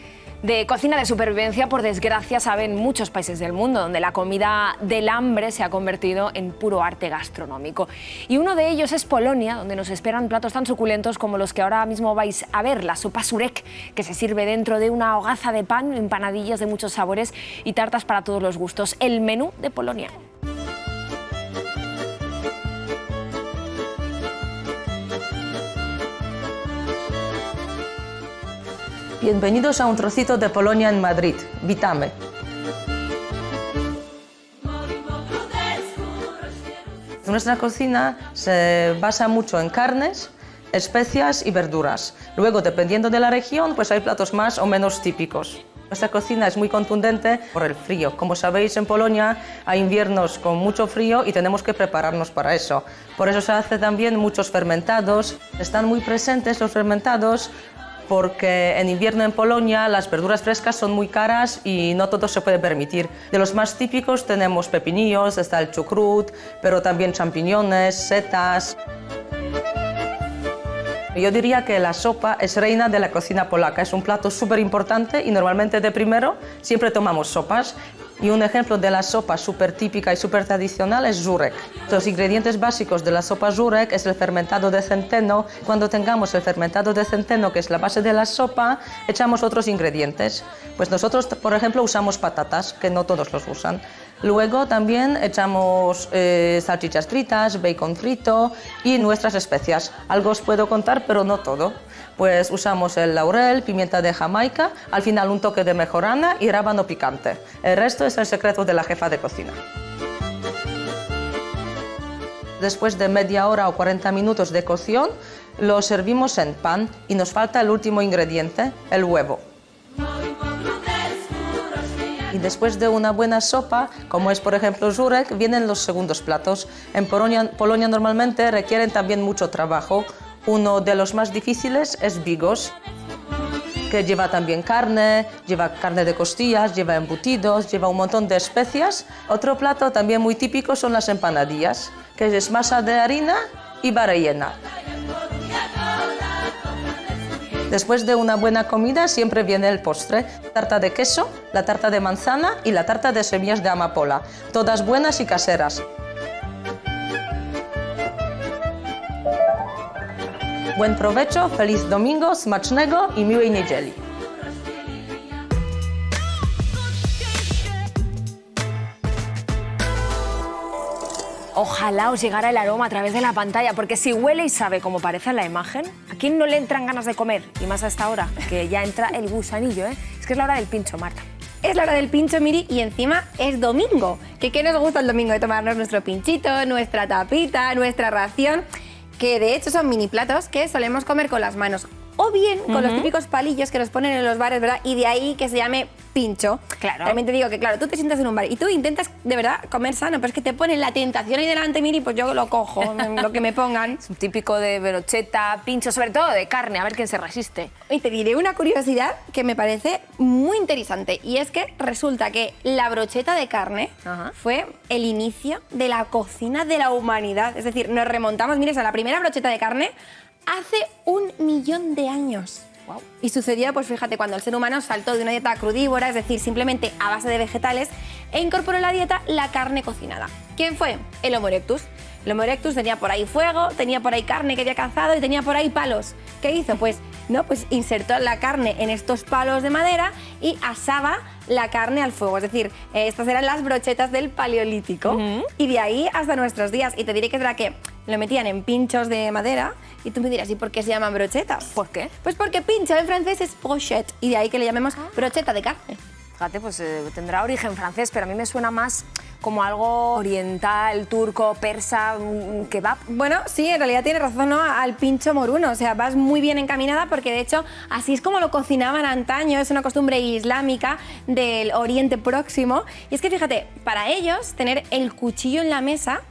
De cocina de supervivencia, por desgracia, saben muchos países del mundo donde la comida del hambre se ha convertido en puro arte gastronómico. Y uno de ellos es Polonia, donde nos esperan platos tan suculentos como los que ahora mismo vais a ver, la sopa surek, que se sirve dentro de una hogaza de pan, empanadillas de muchos sabores y tartas para todos los gustos. El menú de Polonia. Bienvenidos a un trocito de Polonia en Madrid. Witamy. Nuestra cocina se basa mucho en carnes, especias y verduras. Luego, dependiendo de la región, pues hay platos más o menos típicos. Nuestra cocina es muy contundente por el frío. Como sabéis, en Polonia hay inviernos con mucho frío y tenemos que prepararnos para eso. Por eso se hace también muchos fermentados. Están muy presentes los fermentados porque en invierno en Polonia las verduras frescas son muy caras y no todo se puede permitir. De los más típicos tenemos pepinillos, está el chucrut, pero también champiñones, setas. Yo diría que la sopa es reina de la cocina polaca, es un plato súper importante y normalmente de primero siempre tomamos sopas. Y un ejemplo de la sopa súper típica y súper tradicional es żurek. Los ingredientes básicos de la sopa żurek es el fermentado de centeno. Cuando tengamos el fermentado de centeno, que es la base de la sopa, echamos otros ingredientes. Pues nosotros, por ejemplo, usamos patatas, que no todos los usan. Luego también echamos salchichas fritas, bacon frito y nuestras especias. Algo os puedo contar, pero no todo. Pues usamos el laurel, pimienta de Jamaica, al final un toque de mejorana y rábano picante. El resto es el secreto de la jefa de cocina. Después de media hora o 40 minutos de cocción, lo servimos en pan y nos falta el último ingrediente, el huevo. Y después de una buena sopa, como es por ejemplo żurek, vienen los segundos platos. En Polonia normalmente requieren también mucho trabajo. Uno de los más difíciles es bigos, que lleva también carne, lleva carne de costillas, lleva embutidos, lleva un montón de especias. Otro plato también muy típico son las empanadillas, que es masa de harina y va rellena. Después de una buena comida siempre viene el postre, tarta de queso, la tarta de manzana y la tarta de semillas de amapola, todas buenas y caseras. Buen provecho, feliz domingo, smacznego i miłej niedzieli. Ojalá os llegara el aroma a través de la pantalla, porque si huele y sabe como parece en la imagen, ¿a quién no le entran ganas de comer? Y más a esta hora, que ya entra el gusanillo, ¿eh? Es que es la hora del pincho, Marta. Es la hora del pincho, Miri, y encima es domingo. ¿Qué nos gusta el domingo? De tomarnos nuestro pinchito, nuestra tapita, nuestra ración, que de hecho son mini platos que solemos comer con las manos. O bien con los típicos palillos que nos ponen en los bares, ¿verdad? Y de ahí que se llame pincho. Claro. También te digo que, claro, tú te sientas en un bar y tú intentas de verdad comer sano, pero es que te ponen la tentación ahí delante, Miri, pues yo lo cojo, lo que me pongan. Es un típico de brocheta, pincho, sobre todo de carne, a ver quién se resiste. Y te diré una curiosidad que me parece muy interesante, y es que resulta que la brocheta de carne fue el inicio de la cocina de la humanidad. Es decir, nos remontamos, mires, a la primera brocheta de carne hace 1 millón de años. Wow. Y sucedió, pues fíjate, cuando el ser humano saltó de una dieta crudívora, es decir, simplemente a base de vegetales, e incorporó en la dieta la carne cocinada. ¿Quién fue? El Homo erectus. El Homo erectus tenía por ahí fuego, tenía por ahí carne que había cazado y tenía por ahí palos. ¿Qué hizo? Pues insertó la carne en estos palos de madera y asaba la carne al fuego. Es decir, estas eran las brochetas del Paleolítico. Y de ahí hasta nuestros días. Y te diré que es verdad que lo metían en pinchos de madera. Y tú me dirás, ¿y por qué se llaman brochetas? ¿Por qué? Pues porque pincho en francés es brochette. Y de ahí que le llamemos brocheta de carne. Fíjate, pues tendrá origen francés, pero a mí me suena más como algo oriental, turco, persa, un kebab. Bueno, sí, en realidad tienes razón, ¿no? Al pincho moruno, o sea, vas muy bien encaminada porque de hecho así es como lo cocinaban antaño, es una costumbre islámica del Oriente Próximo. Y es que fíjate, para ellos tener el cuchillo en la mesa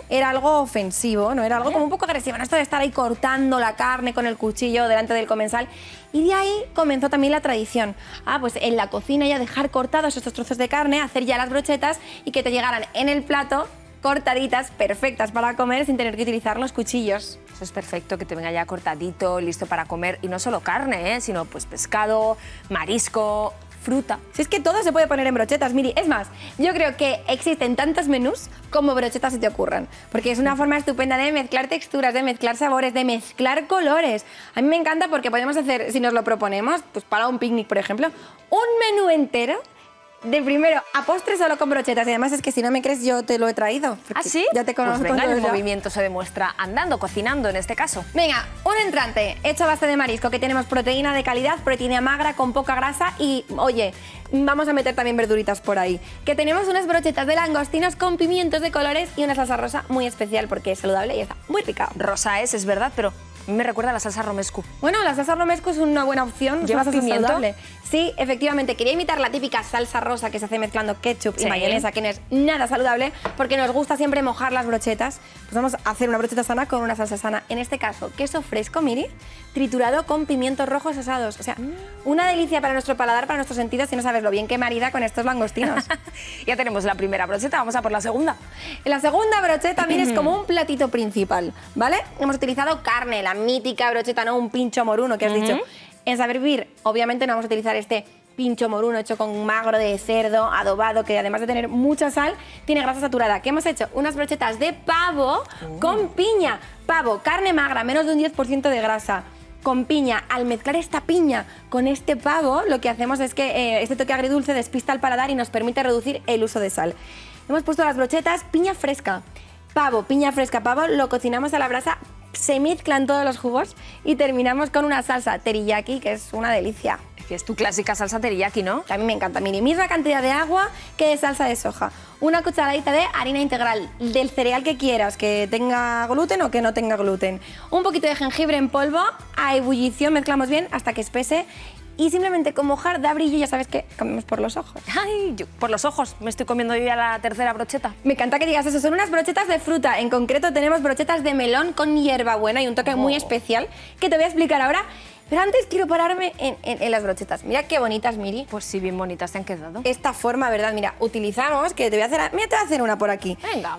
era algo ofensivo, ¿no? Era algo como un poco agresivo, ¿no? Esto de estar ahí cortando la carne con el cuchillo delante del comensal. Y de ahí comenzó también la tradición. Pues en la cocina ya dejar cortados estos trozos de carne, hacer ya las brochetas y que te llegaran en el plato cortaditas, perfectas para comer sin tener que utilizar los cuchillos. Eso es perfecto, que te venga ya cortadito, listo para comer. Y no solo carne, sino pues pescado, marisco, fruta. Si es que todo se puede poner en brochetas, Miri. Es más, yo creo que existen tantos menús como brochetas se te ocurran. Porque es una forma estupenda de mezclar texturas, de mezclar sabores, de mezclar colores. A mí me encanta porque podemos hacer, si nos lo proponemos, pues para un picnic, por ejemplo, un menú entero de primero a postre solo con brochetas. Y además es que si no me crees, yo te lo he traído. ¿Ah, sí? Ya te conozco. Pues venga, el movimiento se demuestra andando, cocinando en este caso. Venga, un entrante hecho a base de marisco, que tenemos proteína de calidad, proteína magra con poca grasa y, oye, vamos a meter también verduritas por ahí. Que tenemos unas brochetas de langostinos con pimientos de colores y una salsa rosa muy especial porque es saludable y está muy rica. Rosa es verdad, pero me recuerda a la salsa romescu. Bueno, la salsa romescu es una buena opción. ¿Lleva pimiento? Saludable. Sí, efectivamente. Quería imitar la típica salsa rosa que se hace mezclando ketchup y mayonesa, que no es nada saludable, porque nos gusta siempre mojar las brochetas. Pues vamos a hacer una brocheta sana con una salsa sana. En este caso, queso fresco, Miri, triturado con pimientos rojos asados. O sea, una delicia para nuestro paladar, para nuestros sentidos, si no sabes lo bien que marida con estos langostinos. Ya tenemos la primera brocheta, vamos a por la segunda. La segunda brocheta, Miri, es como un platito principal, ¿vale? Hemos utilizado carne, la mítica brocheta, ¿no? Un pincho moruno que has dicho. En Saber Vivir, obviamente no vamos a utilizar este pincho moruno hecho con magro de cerdo, adobado, que además de tener mucha sal, tiene grasa saturada. ¿Qué hemos hecho? Unas brochetas de pavo con piña. Pavo, carne magra, menos de un 10% de grasa. Con piña. Al mezclar esta piña con este pavo, lo que hacemos es que este toque agridulce despista el paladar y nos permite reducir el uso de sal. Hemos puesto las brochetas, piña fresca. Pavo, piña fresca, pavo, lo cocinamos a la brasa, se mezclan todos los jugos y terminamos con una salsa teriyaki, que es una delicia. Que es tu clásica salsa teriyaki, ¿no? A mí me encanta. Mira, misma cantidad de agua que de salsa de soja. Una cucharadita de harina integral, del cereal que quieras, que tenga gluten o que no tenga gluten. Un poquito de jengibre en polvo, a ebullición, mezclamos bien hasta que espese. y simplemente con mojar da brillo, ya sabes que comemos por los ojos. Ay, por los ojos, me estoy comiendo yo ya la tercera brocheta. Me encanta que digas eso, son unas brochetas de fruta, en concreto tenemos brochetas de melón con hierbabuena y un toque muy especial que te voy a explicar ahora. Pero antes quiero pararme en las brochetas. Mira qué bonitas, Miri. Pues sí, bien bonitas te han quedado. Esta forma, ¿verdad? Mira, utilizamos, que te voy a hacer, mira, te voy a hacer una por aquí. Venga.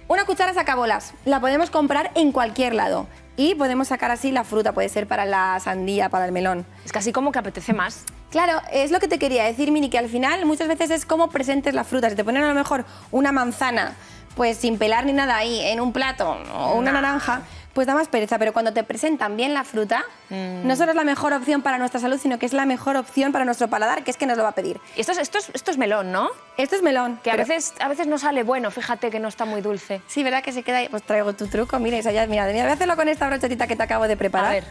Una cuchara sacabolas. La podemos comprar en cualquier lado. Y podemos sacar así la fruta, puede ser para la sandía, para el melón. Es casi como que apetece más. Claro, es lo que te quería decir, Miri, que al final muchas veces es cómo presentes la fruta. Si te ponen a lo mejor una manzana, pues sin pelar ni nada ahí, en un plato, o una naranja, pues da más pereza, pero cuando te presentan bien la fruta, no solo es la mejor opción para nuestra salud, sino que es la mejor opción para nuestro paladar, que es que nos lo va a pedir. Y esto es melón, ¿no? Esto es melón. Que a veces no sale bueno, fíjate que no está muy dulce. Sí, ¿verdad que se queda ahí? Pues traigo tu truco, mira, Isaya, mira, voy a hacerlo con esta brochetita que te acabo de preparar. A ver.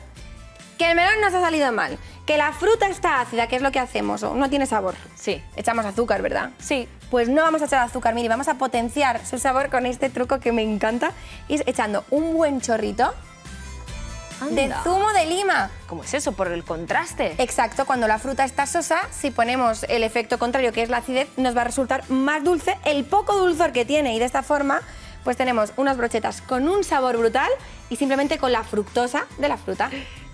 Que el melón nos ha salido mal, que la fruta está ácida, que es lo que hacemos, o no tiene sabor. Sí. Echamos azúcar, ¿verdad? Sí. Pues no vamos a echar azúcar, Miri, vamos a potenciar su sabor con este truco que me encanta, y es echando un buen chorrito de zumo de lima. ¿Cómo es eso? Por el contraste. Exacto, cuando la fruta está sosa, si ponemos el efecto contrario, que es la acidez, nos va a resultar más dulce el poco dulzor que tiene, y de esta forma pues tenemos unas brochetas con un sabor brutal y simplemente con la fructosa de la fruta.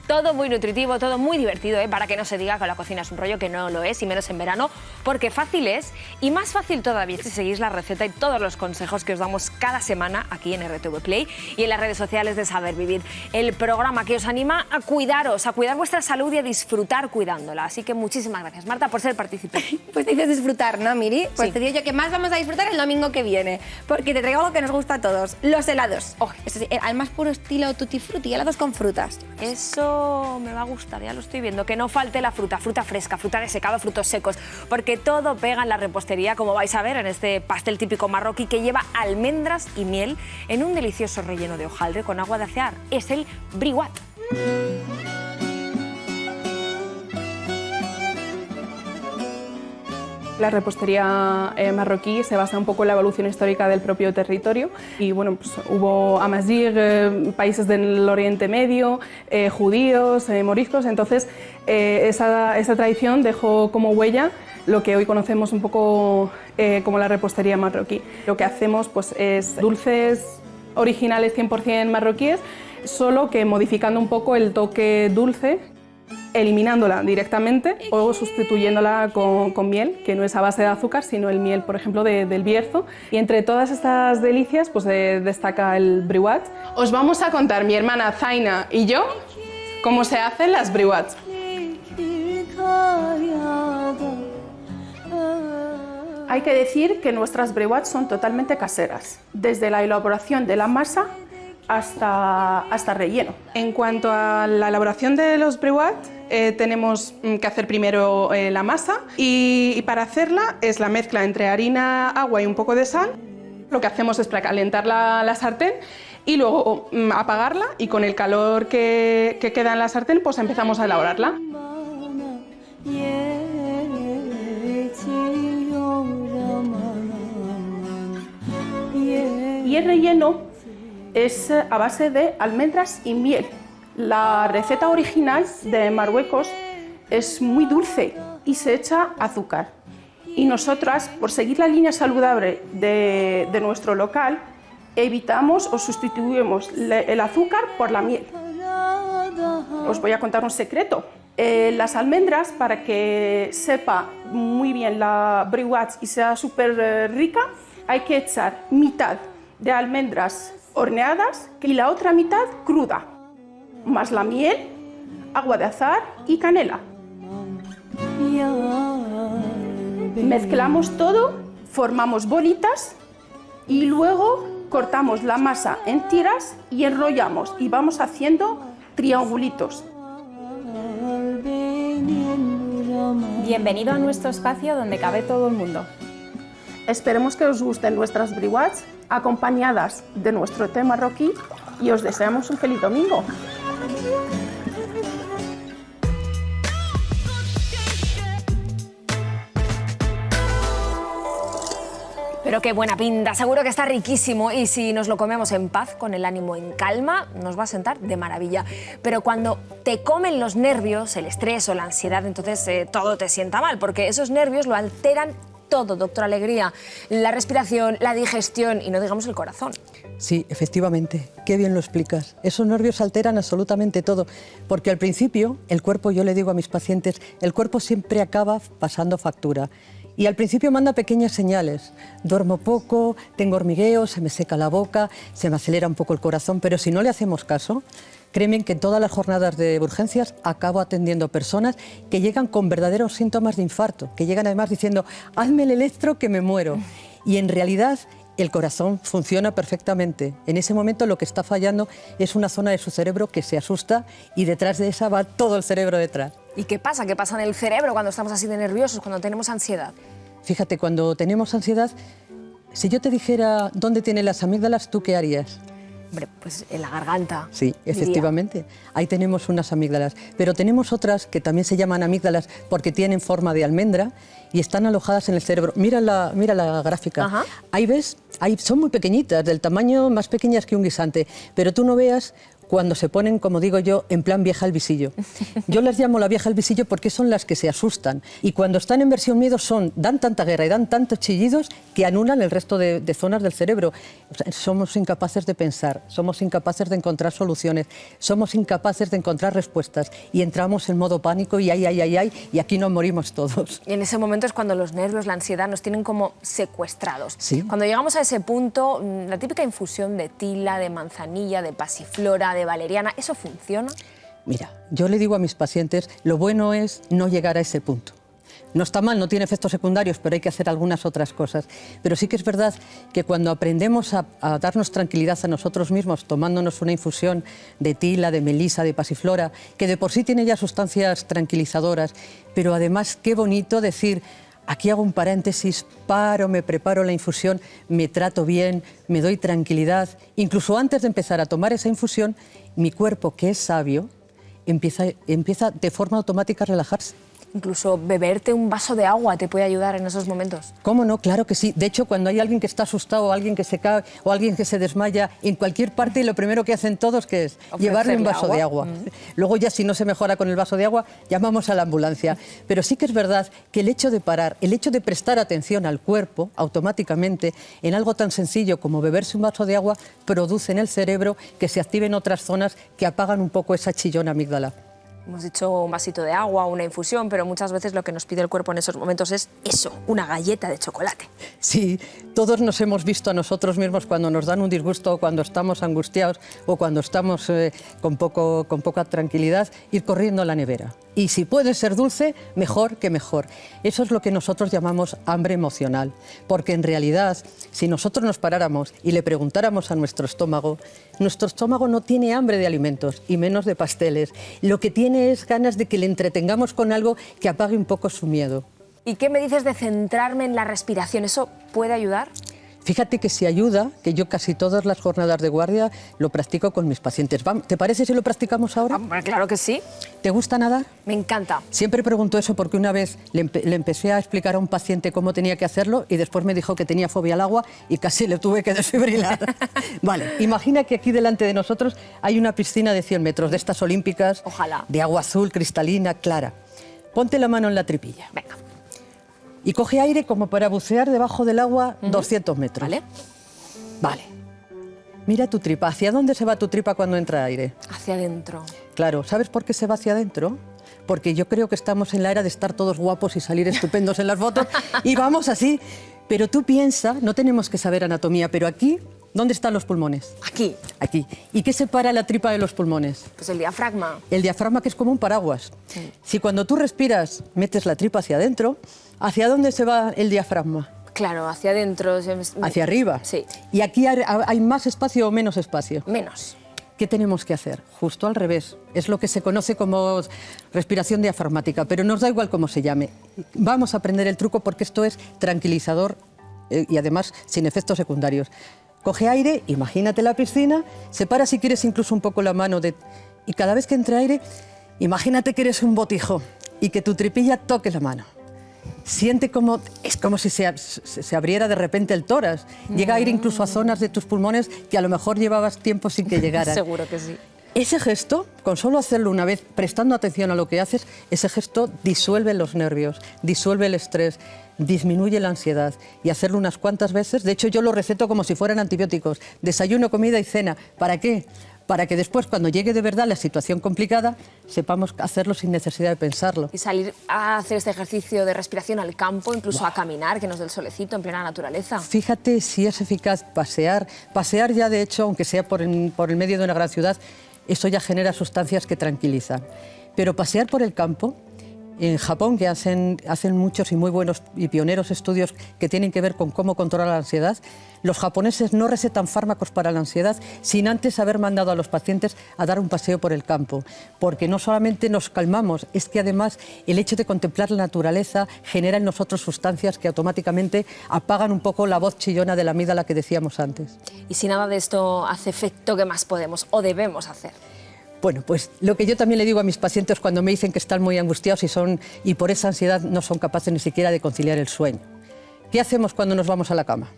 Todo muy nutritivo, todo muy divertido, ¿eh? Para que no se diga que la cocina es un rollo, que no lo es, y menos en verano, porque fácil es, y más fácil todavía si seguís la receta y todos los consejos que os damos cada semana aquí en RTV Play y en las redes sociales de Saber Vivir, el programa que os anima a cuidaros, a cuidar vuestra salud y a disfrutar cuidándola. Así que muchísimas gracias, Marta, por ser partícipe. Pues te dices disfrutar, ¿no, Miri? Pues sí. Te digo yo que más vamos a disfrutar el domingo que viene, porque te traigo algo que nos gusta a todos, los helados. Oh. Eso sí, al más puro estilo tutti frutti, helados con frutas. Eso me va a gustar, ya lo estoy viendo. Que no falte la fruta, fruta fresca, fruta de secado, frutos secos, porque todo pega en la repostería, como vais a ver en este pastel típico marroquí que lleva almendras y miel en un delicioso relleno de hojaldre con agua de acear. Es el briouat. La repostería marroquí se basa un poco en la evolución histórica del propio territorio y bueno, pues hubo amazigh, países del Oriente Medio, judíos, moriscos, entonces esa tradición dejó como huella lo que hoy conocemos un poco como la repostería marroquí. Lo que hacemos pues, es dulces originales 100% marroquíes, solo que modificando un poco el toque dulce, eliminándola directamente o sustituyéndola con miel, que no es a base de azúcar, sino el miel, por ejemplo, del Bierzo. Y entre todas estas delicias, pues destaca el briouat. Os vamos a contar, mi hermana Zaina y yo, cómo se hacen las briouats. Hay que decir que nuestras briouats son totalmente caseras, desde la elaboración de la masa hasta relleno. En cuanto a la elaboración de los briouats, tenemos que hacer primero la masa y para hacerla es la mezcla entre harina, agua y un poco de sal. Lo que hacemos es precalentar la sartén y luego apagarla, y con el calor que queda en la sartén pues empezamos a elaborarla. Y el relleno es a base de almendras y miel. La receta original de Marruecos es muy dulce y se echa azúcar. Y nosotras, por seguir la línea saludable de nuestro local, evitamos o sustituimos el azúcar por la miel. Os voy a contar un secreto. Las almendras, para que sepa muy bien la briouat y sea súper rica, hay que echar mitad de almendras horneadas y la otra mitad cruda, más la miel, agua de azahar y canela. Mezclamos todo, formamos bolitas y luego cortamos la masa en tiras y enrollamos y vamos haciendo triangulitos. Bienvenido a nuestro espacio donde cabe todo el mundo. Esperemos que os gusten nuestras briouats acompañadas de nuestro té marroquí y os deseamos un feliz domingo. Pero qué buena pinta, seguro que está riquísimo y si nos lo comemos en paz, con el ánimo en calma, nos va a sentar de maravilla. Pero cuando te comen los nervios, el estrés o la ansiedad, entonces todo te sienta mal, porque esos nervios lo alteran todo, doctora Alegría. La respiración, la digestión y no digamos el corazón. Sí, efectivamente, qué bien lo explicas. Esos nervios alteran absolutamente todo, porque al principio el cuerpo, yo le digo a mis pacientes, el cuerpo siempre acaba pasando factura. Y al principio manda pequeñas señales. Duermo poco, tengo hormigueo, se me seca la boca, se me acelera un poco el corazón, pero si no le hacemos caso, créeme que en todas las jornadas de urgencias acabo atendiendo personas que llegan con verdaderos síntomas de infarto, que llegan además diciendo, hazme el electro que me muero. Y en realidad el corazón funciona perfectamente. En ese momento lo que está fallando es una zona de su cerebro que se asusta y detrás de esa va todo el cerebro detrás. ¿Y qué pasa? ¿Qué pasa en el cerebro cuando estamos así de nerviosos, cuando tenemos ansiedad? Fíjate, cuando tenemos ansiedad, si yo te dijera dónde tienen las amígdalas, ¿tú qué harías? Hombre, pues en la garganta. Sí, efectivamente. Ahí tenemos unas amígdalas. Pero tenemos otras que también se llaman amígdalas porque tienen forma de almendra y están alojadas en el cerebro. Mira la gráfica. Ajá. Ahí ves, ahí son muy pequeñitas, del tamaño más pequeñas que un guisante. Pero tú no veas cuando se ponen, como digo yo, en plan vieja al visillo. Yo las llamo la vieja al visillo porque son las que se asustan. Y cuando están en versión miedo dan tanta guerra y dan tantos chillidos que anulan el resto de zonas del cerebro. O sea, somos incapaces de pensar, somos incapaces de encontrar soluciones, somos incapaces de encontrar respuestas. Y entramos en modo pánico y y aquí nos morimos todos. Y en ese momento es cuando los nervios, la ansiedad nos tienen como secuestrados. Sí. Cuando llegamos a ese punto, la típica infusión de tila, de manzanilla, de pasiflora, de valeriana, ¿eso funciona? Mira, yo le digo a mis pacientes, lo bueno es no llegar a ese punto. No está mal, no tiene efectos secundarios, pero hay que hacer algunas otras cosas. Pero sí que es verdad que cuando aprendemos a darnos tranquilidad a nosotros mismos, tomándonos una infusión de tila, de melisa, de pasiflora, que de por sí tiene ya sustancias tranquilizadoras, pero además qué bonito decir, aquí hago un paréntesis, paro, me preparo la infusión, me trato bien, me doy tranquilidad. Incluso antes de empezar a tomar esa infusión, mi cuerpo, que es sabio, empieza de forma automática a relajarse. Incluso beberte un vaso de agua te puede ayudar en esos momentos. ¿Cómo no? Claro que sí. De hecho, cuando hay alguien que está asustado, o alguien que se cae, o alguien que se desmaya, en cualquier parte, lo primero que hacen todos que es llevarle un vaso de agua. Luego ya si no se mejora con el vaso de agua, llamamos a la ambulancia. Pero sí que es verdad que el hecho de parar, el hecho de prestar atención al cuerpo, automáticamente, en algo tan sencillo como beberse un vaso de agua, produce en el cerebro que se activen otras zonas que apagan un poco esa chillona amígdala. Hemos dicho un vasito de agua, una infusión, pero muchas veces lo que nos pide el cuerpo en esos momentos es eso, una galleta de chocolate. Sí, todos nos hemos visto a nosotros mismos cuando nos dan un disgusto, cuando estamos angustiados o cuando estamos con poca tranquilidad, ir corriendo a la nevera. Y si puede ser dulce, mejor que mejor. Eso es lo que nosotros llamamos hambre emocional, porque en realidad, si nosotros nos paráramos y le preguntáramos a nuestro estómago no tiene hambre de alimentos y menos de pasteles. Lo que tiene es ganas de que le entretengamos con algo que apague un poco su miedo. ¿Y qué me dices de centrarme en la respiración? ¿Eso puede ayudar? Fíjate que si ayuda, que yo casi todas las jornadas de guardia lo practico con mis pacientes. ¿Te parece si lo practicamos ahora? Claro que sí. ¿Te gusta nadar? Me encanta. Siempre pregunto eso porque una vez le empecé a explicar a un paciente cómo tenía que hacerlo y después me dijo que tenía fobia al agua y casi le tuve que desfibrilar. Vale, imagina que aquí delante de nosotros hay una piscina de 100 metros, de estas olímpicas. Ojalá. De agua azul, cristalina, clara. Ponte la mano en la tripilla. Venga. Y coge aire como para bucear debajo del agua 200 metros. Vale. Vale. Mira tu tripa. ¿Hacia dónde se va tu tripa cuando entra aire? Hacia adentro. Claro. ¿Sabes por qué se va hacia adentro? Porque yo creo que estamos en la era de estar todos guapos y salir estupendos en las fotos y vamos así. Pero tú piensa, no tenemos que saber anatomía, pero aquí, ¿dónde están los pulmones? Aquí. Aquí. ¿Y qué separa la tripa de los pulmones? Pues el diafragma. El diafragma, que es como un paraguas. Sí. Si cuando tú respiras metes la tripa hacia adentro, ¿hacia dónde se va el diafragma? Claro, hacia adentro. Hacia arriba. Sí. ¿Y aquí hay más espacio o menos espacio? Menos. ¿Qué tenemos que hacer? Justo al revés. Es lo que se conoce como respiración diafragmática, pero nos da igual cómo se llame. Vamos a aprender el truco porque esto es tranquilizador y además sin efectos secundarios. Coge aire, imagínate la piscina, separa si quieres incluso un poco la mano y cada vez que entre aire, imagínate que eres un botijo y que tu tripilla toque la mano. siente como, es como si se abriera de repente el tórax. Llega a ir incluso a zonas de tus pulmones que a lo mejor llevabas tiempo sin que llegaran. Seguro que sí. Ese gesto, con solo hacerlo una vez, prestando atención a lo que haces, ese gesto disuelve los nervios, disuelve el estrés, disminuye la ansiedad. Y hacerlo unas cuantas veces, de hecho yo lo receto como si fueran antibióticos, desayuno, comida y cena. ¿Para qué? Para que después, cuando llegue de verdad la situación complicada, sepamos hacerlo sin necesidad de pensarlo. Y salir a hacer este ejercicio de respiración al campo, incluso a caminar, que nos dé el solecito en plena naturaleza. Fíjate si es eficaz pasear. Pasear ya, de hecho, aunque sea por el medio de una gran ciudad, eso ya genera sustancias que tranquilizan. Pero pasear por el campo, en Japón, que hacen muchos y muy buenos y pioneros estudios que tienen que ver con cómo controlar la ansiedad, los japoneses no recetan fármacos para la ansiedad sin antes haber mandado a los pacientes a dar un paseo por el campo, porque no solamente nos calmamos, es que además el hecho de contemplar la naturaleza genera en nosotros sustancias que automáticamente apagan un poco la voz chillona de la amígdala que decíamos antes. Y si nada de esto hace efecto, ¿qué más podemos o debemos hacer? Bueno, pues lo que yo también le digo a mis pacientes cuando me dicen que están muy angustiados y por esa ansiedad no son capaces ni siquiera de conciliar el sueño. ¿Qué hacemos cuando nos vamos a la cama?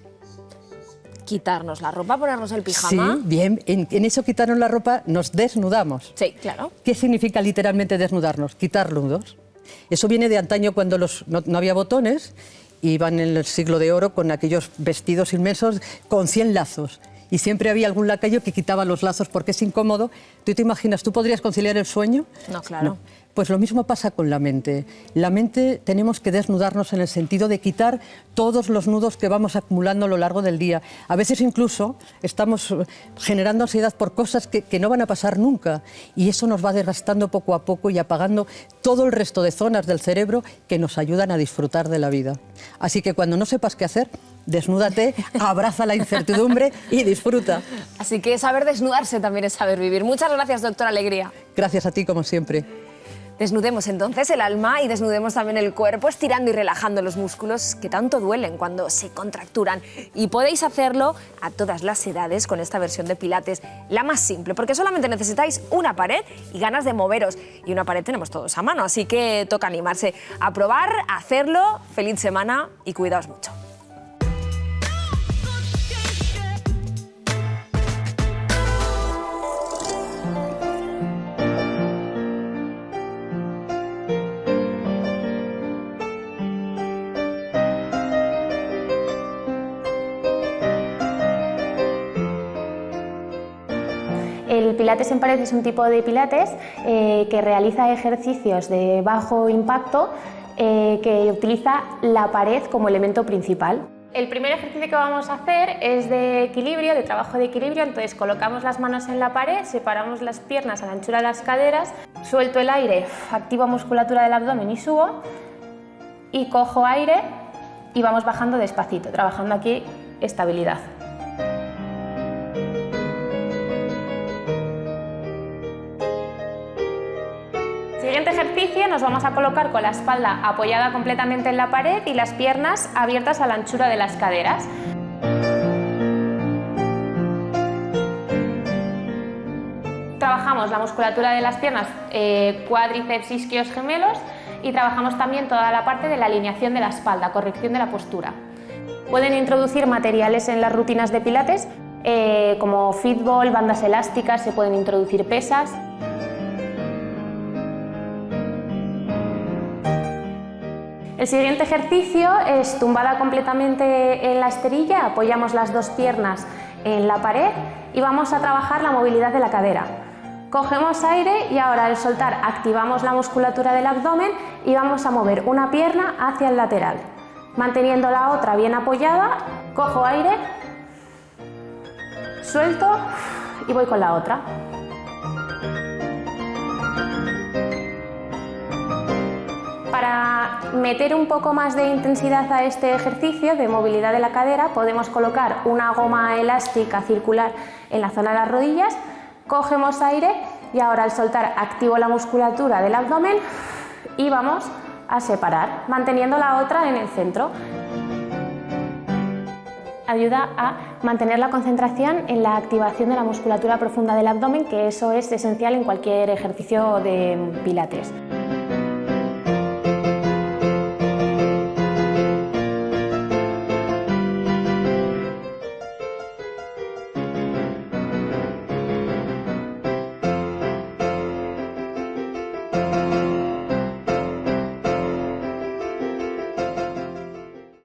Quitarnos la ropa, ponernos el pijama. Sí, bien. En eso quitarnos la ropa nos desnudamos. Sí, claro. ¿Qué significa literalmente desnudarnos? Quitar nudos. Eso viene de antaño cuando no había botones, iban en el siglo de oro con aquellos vestidos inmensos con 100 lazos. Y siempre había algún lacayo que quitaba los lazos porque es incómodo. ¿Tú te imaginas, tú podrías conciliar el sueño? No, claro. No. Pues lo mismo pasa con la mente. La mente tenemos que desnudarnos en el sentido de quitar todos los nudos que vamos acumulando a lo largo del día. A veces incluso estamos generando ansiedad por cosas que no van a pasar nunca y eso nos va desgastando poco a poco y apagando todo el resto de zonas del cerebro que nos ayudan a disfrutar de la vida. Así que cuando no sepas qué hacer, desnúdate, abraza la incertidumbre y disfruta. Así que saber desnudarse también es saber vivir. Muchas gracias, doctora Alegría. Gracias a ti, como siempre. Desnudemos entonces el alma y desnudemos también el cuerpo, estirando y relajando los músculos que tanto duelen cuando se contracturan. Y podéis hacerlo a todas las edades con esta versión de Pilates, la más simple, porque solamente necesitáis una pared y ganas de moveros. Y una pared tenemos todos a mano, así que toca animarse a probar, a hacerlo. Feliz semana y cuidaos mucho. El Pilates en pared es un tipo de Pilates que realiza ejercicios de bajo impacto que utiliza la pared como elemento principal. El primer ejercicio que vamos a hacer es de equilibrio, de trabajo de equilibrio. Entonces colocamos las manos en la pared, separamos las piernas a la anchura de las caderas, suelto el aire, activo musculatura del abdomen y subo, y cojo aire y vamos bajando despacito, trabajando aquí estabilidad. Siguiente ejercicio, nos vamos a colocar con la espalda apoyada completamente en la pared y las piernas abiertas a la anchura de las caderas. Trabajamos la musculatura de las piernas, cuádriceps, isquios, gemelos, y trabajamos también toda la parte de la alineación de la espalda, corrección de la postura. Pueden introducir materiales en las rutinas de Pilates, como fitball, bandas elásticas, se pueden introducir pesas. El siguiente ejercicio es tumbada completamente en la esterilla, apoyamos las dos piernas en la pared y vamos a trabajar la movilidad de la cadera. Cogemos aire y ahora al soltar activamos la musculatura del abdomen y vamos a mover una pierna hacia el lateral. Manteniendo la otra bien apoyada, cojo aire, suelto y voy con la otra. Para meter un poco más de intensidad a este ejercicio de movilidad de la cadera, podemos colocar una goma elástica circular en la zona de las rodillas, cogemos aire y ahora al soltar activo la musculatura del abdomen y vamos a separar, manteniendo la otra en el centro. Ayuda a mantener la concentración en la activación de la musculatura profunda del abdomen, que eso es esencial en cualquier ejercicio de Pilates.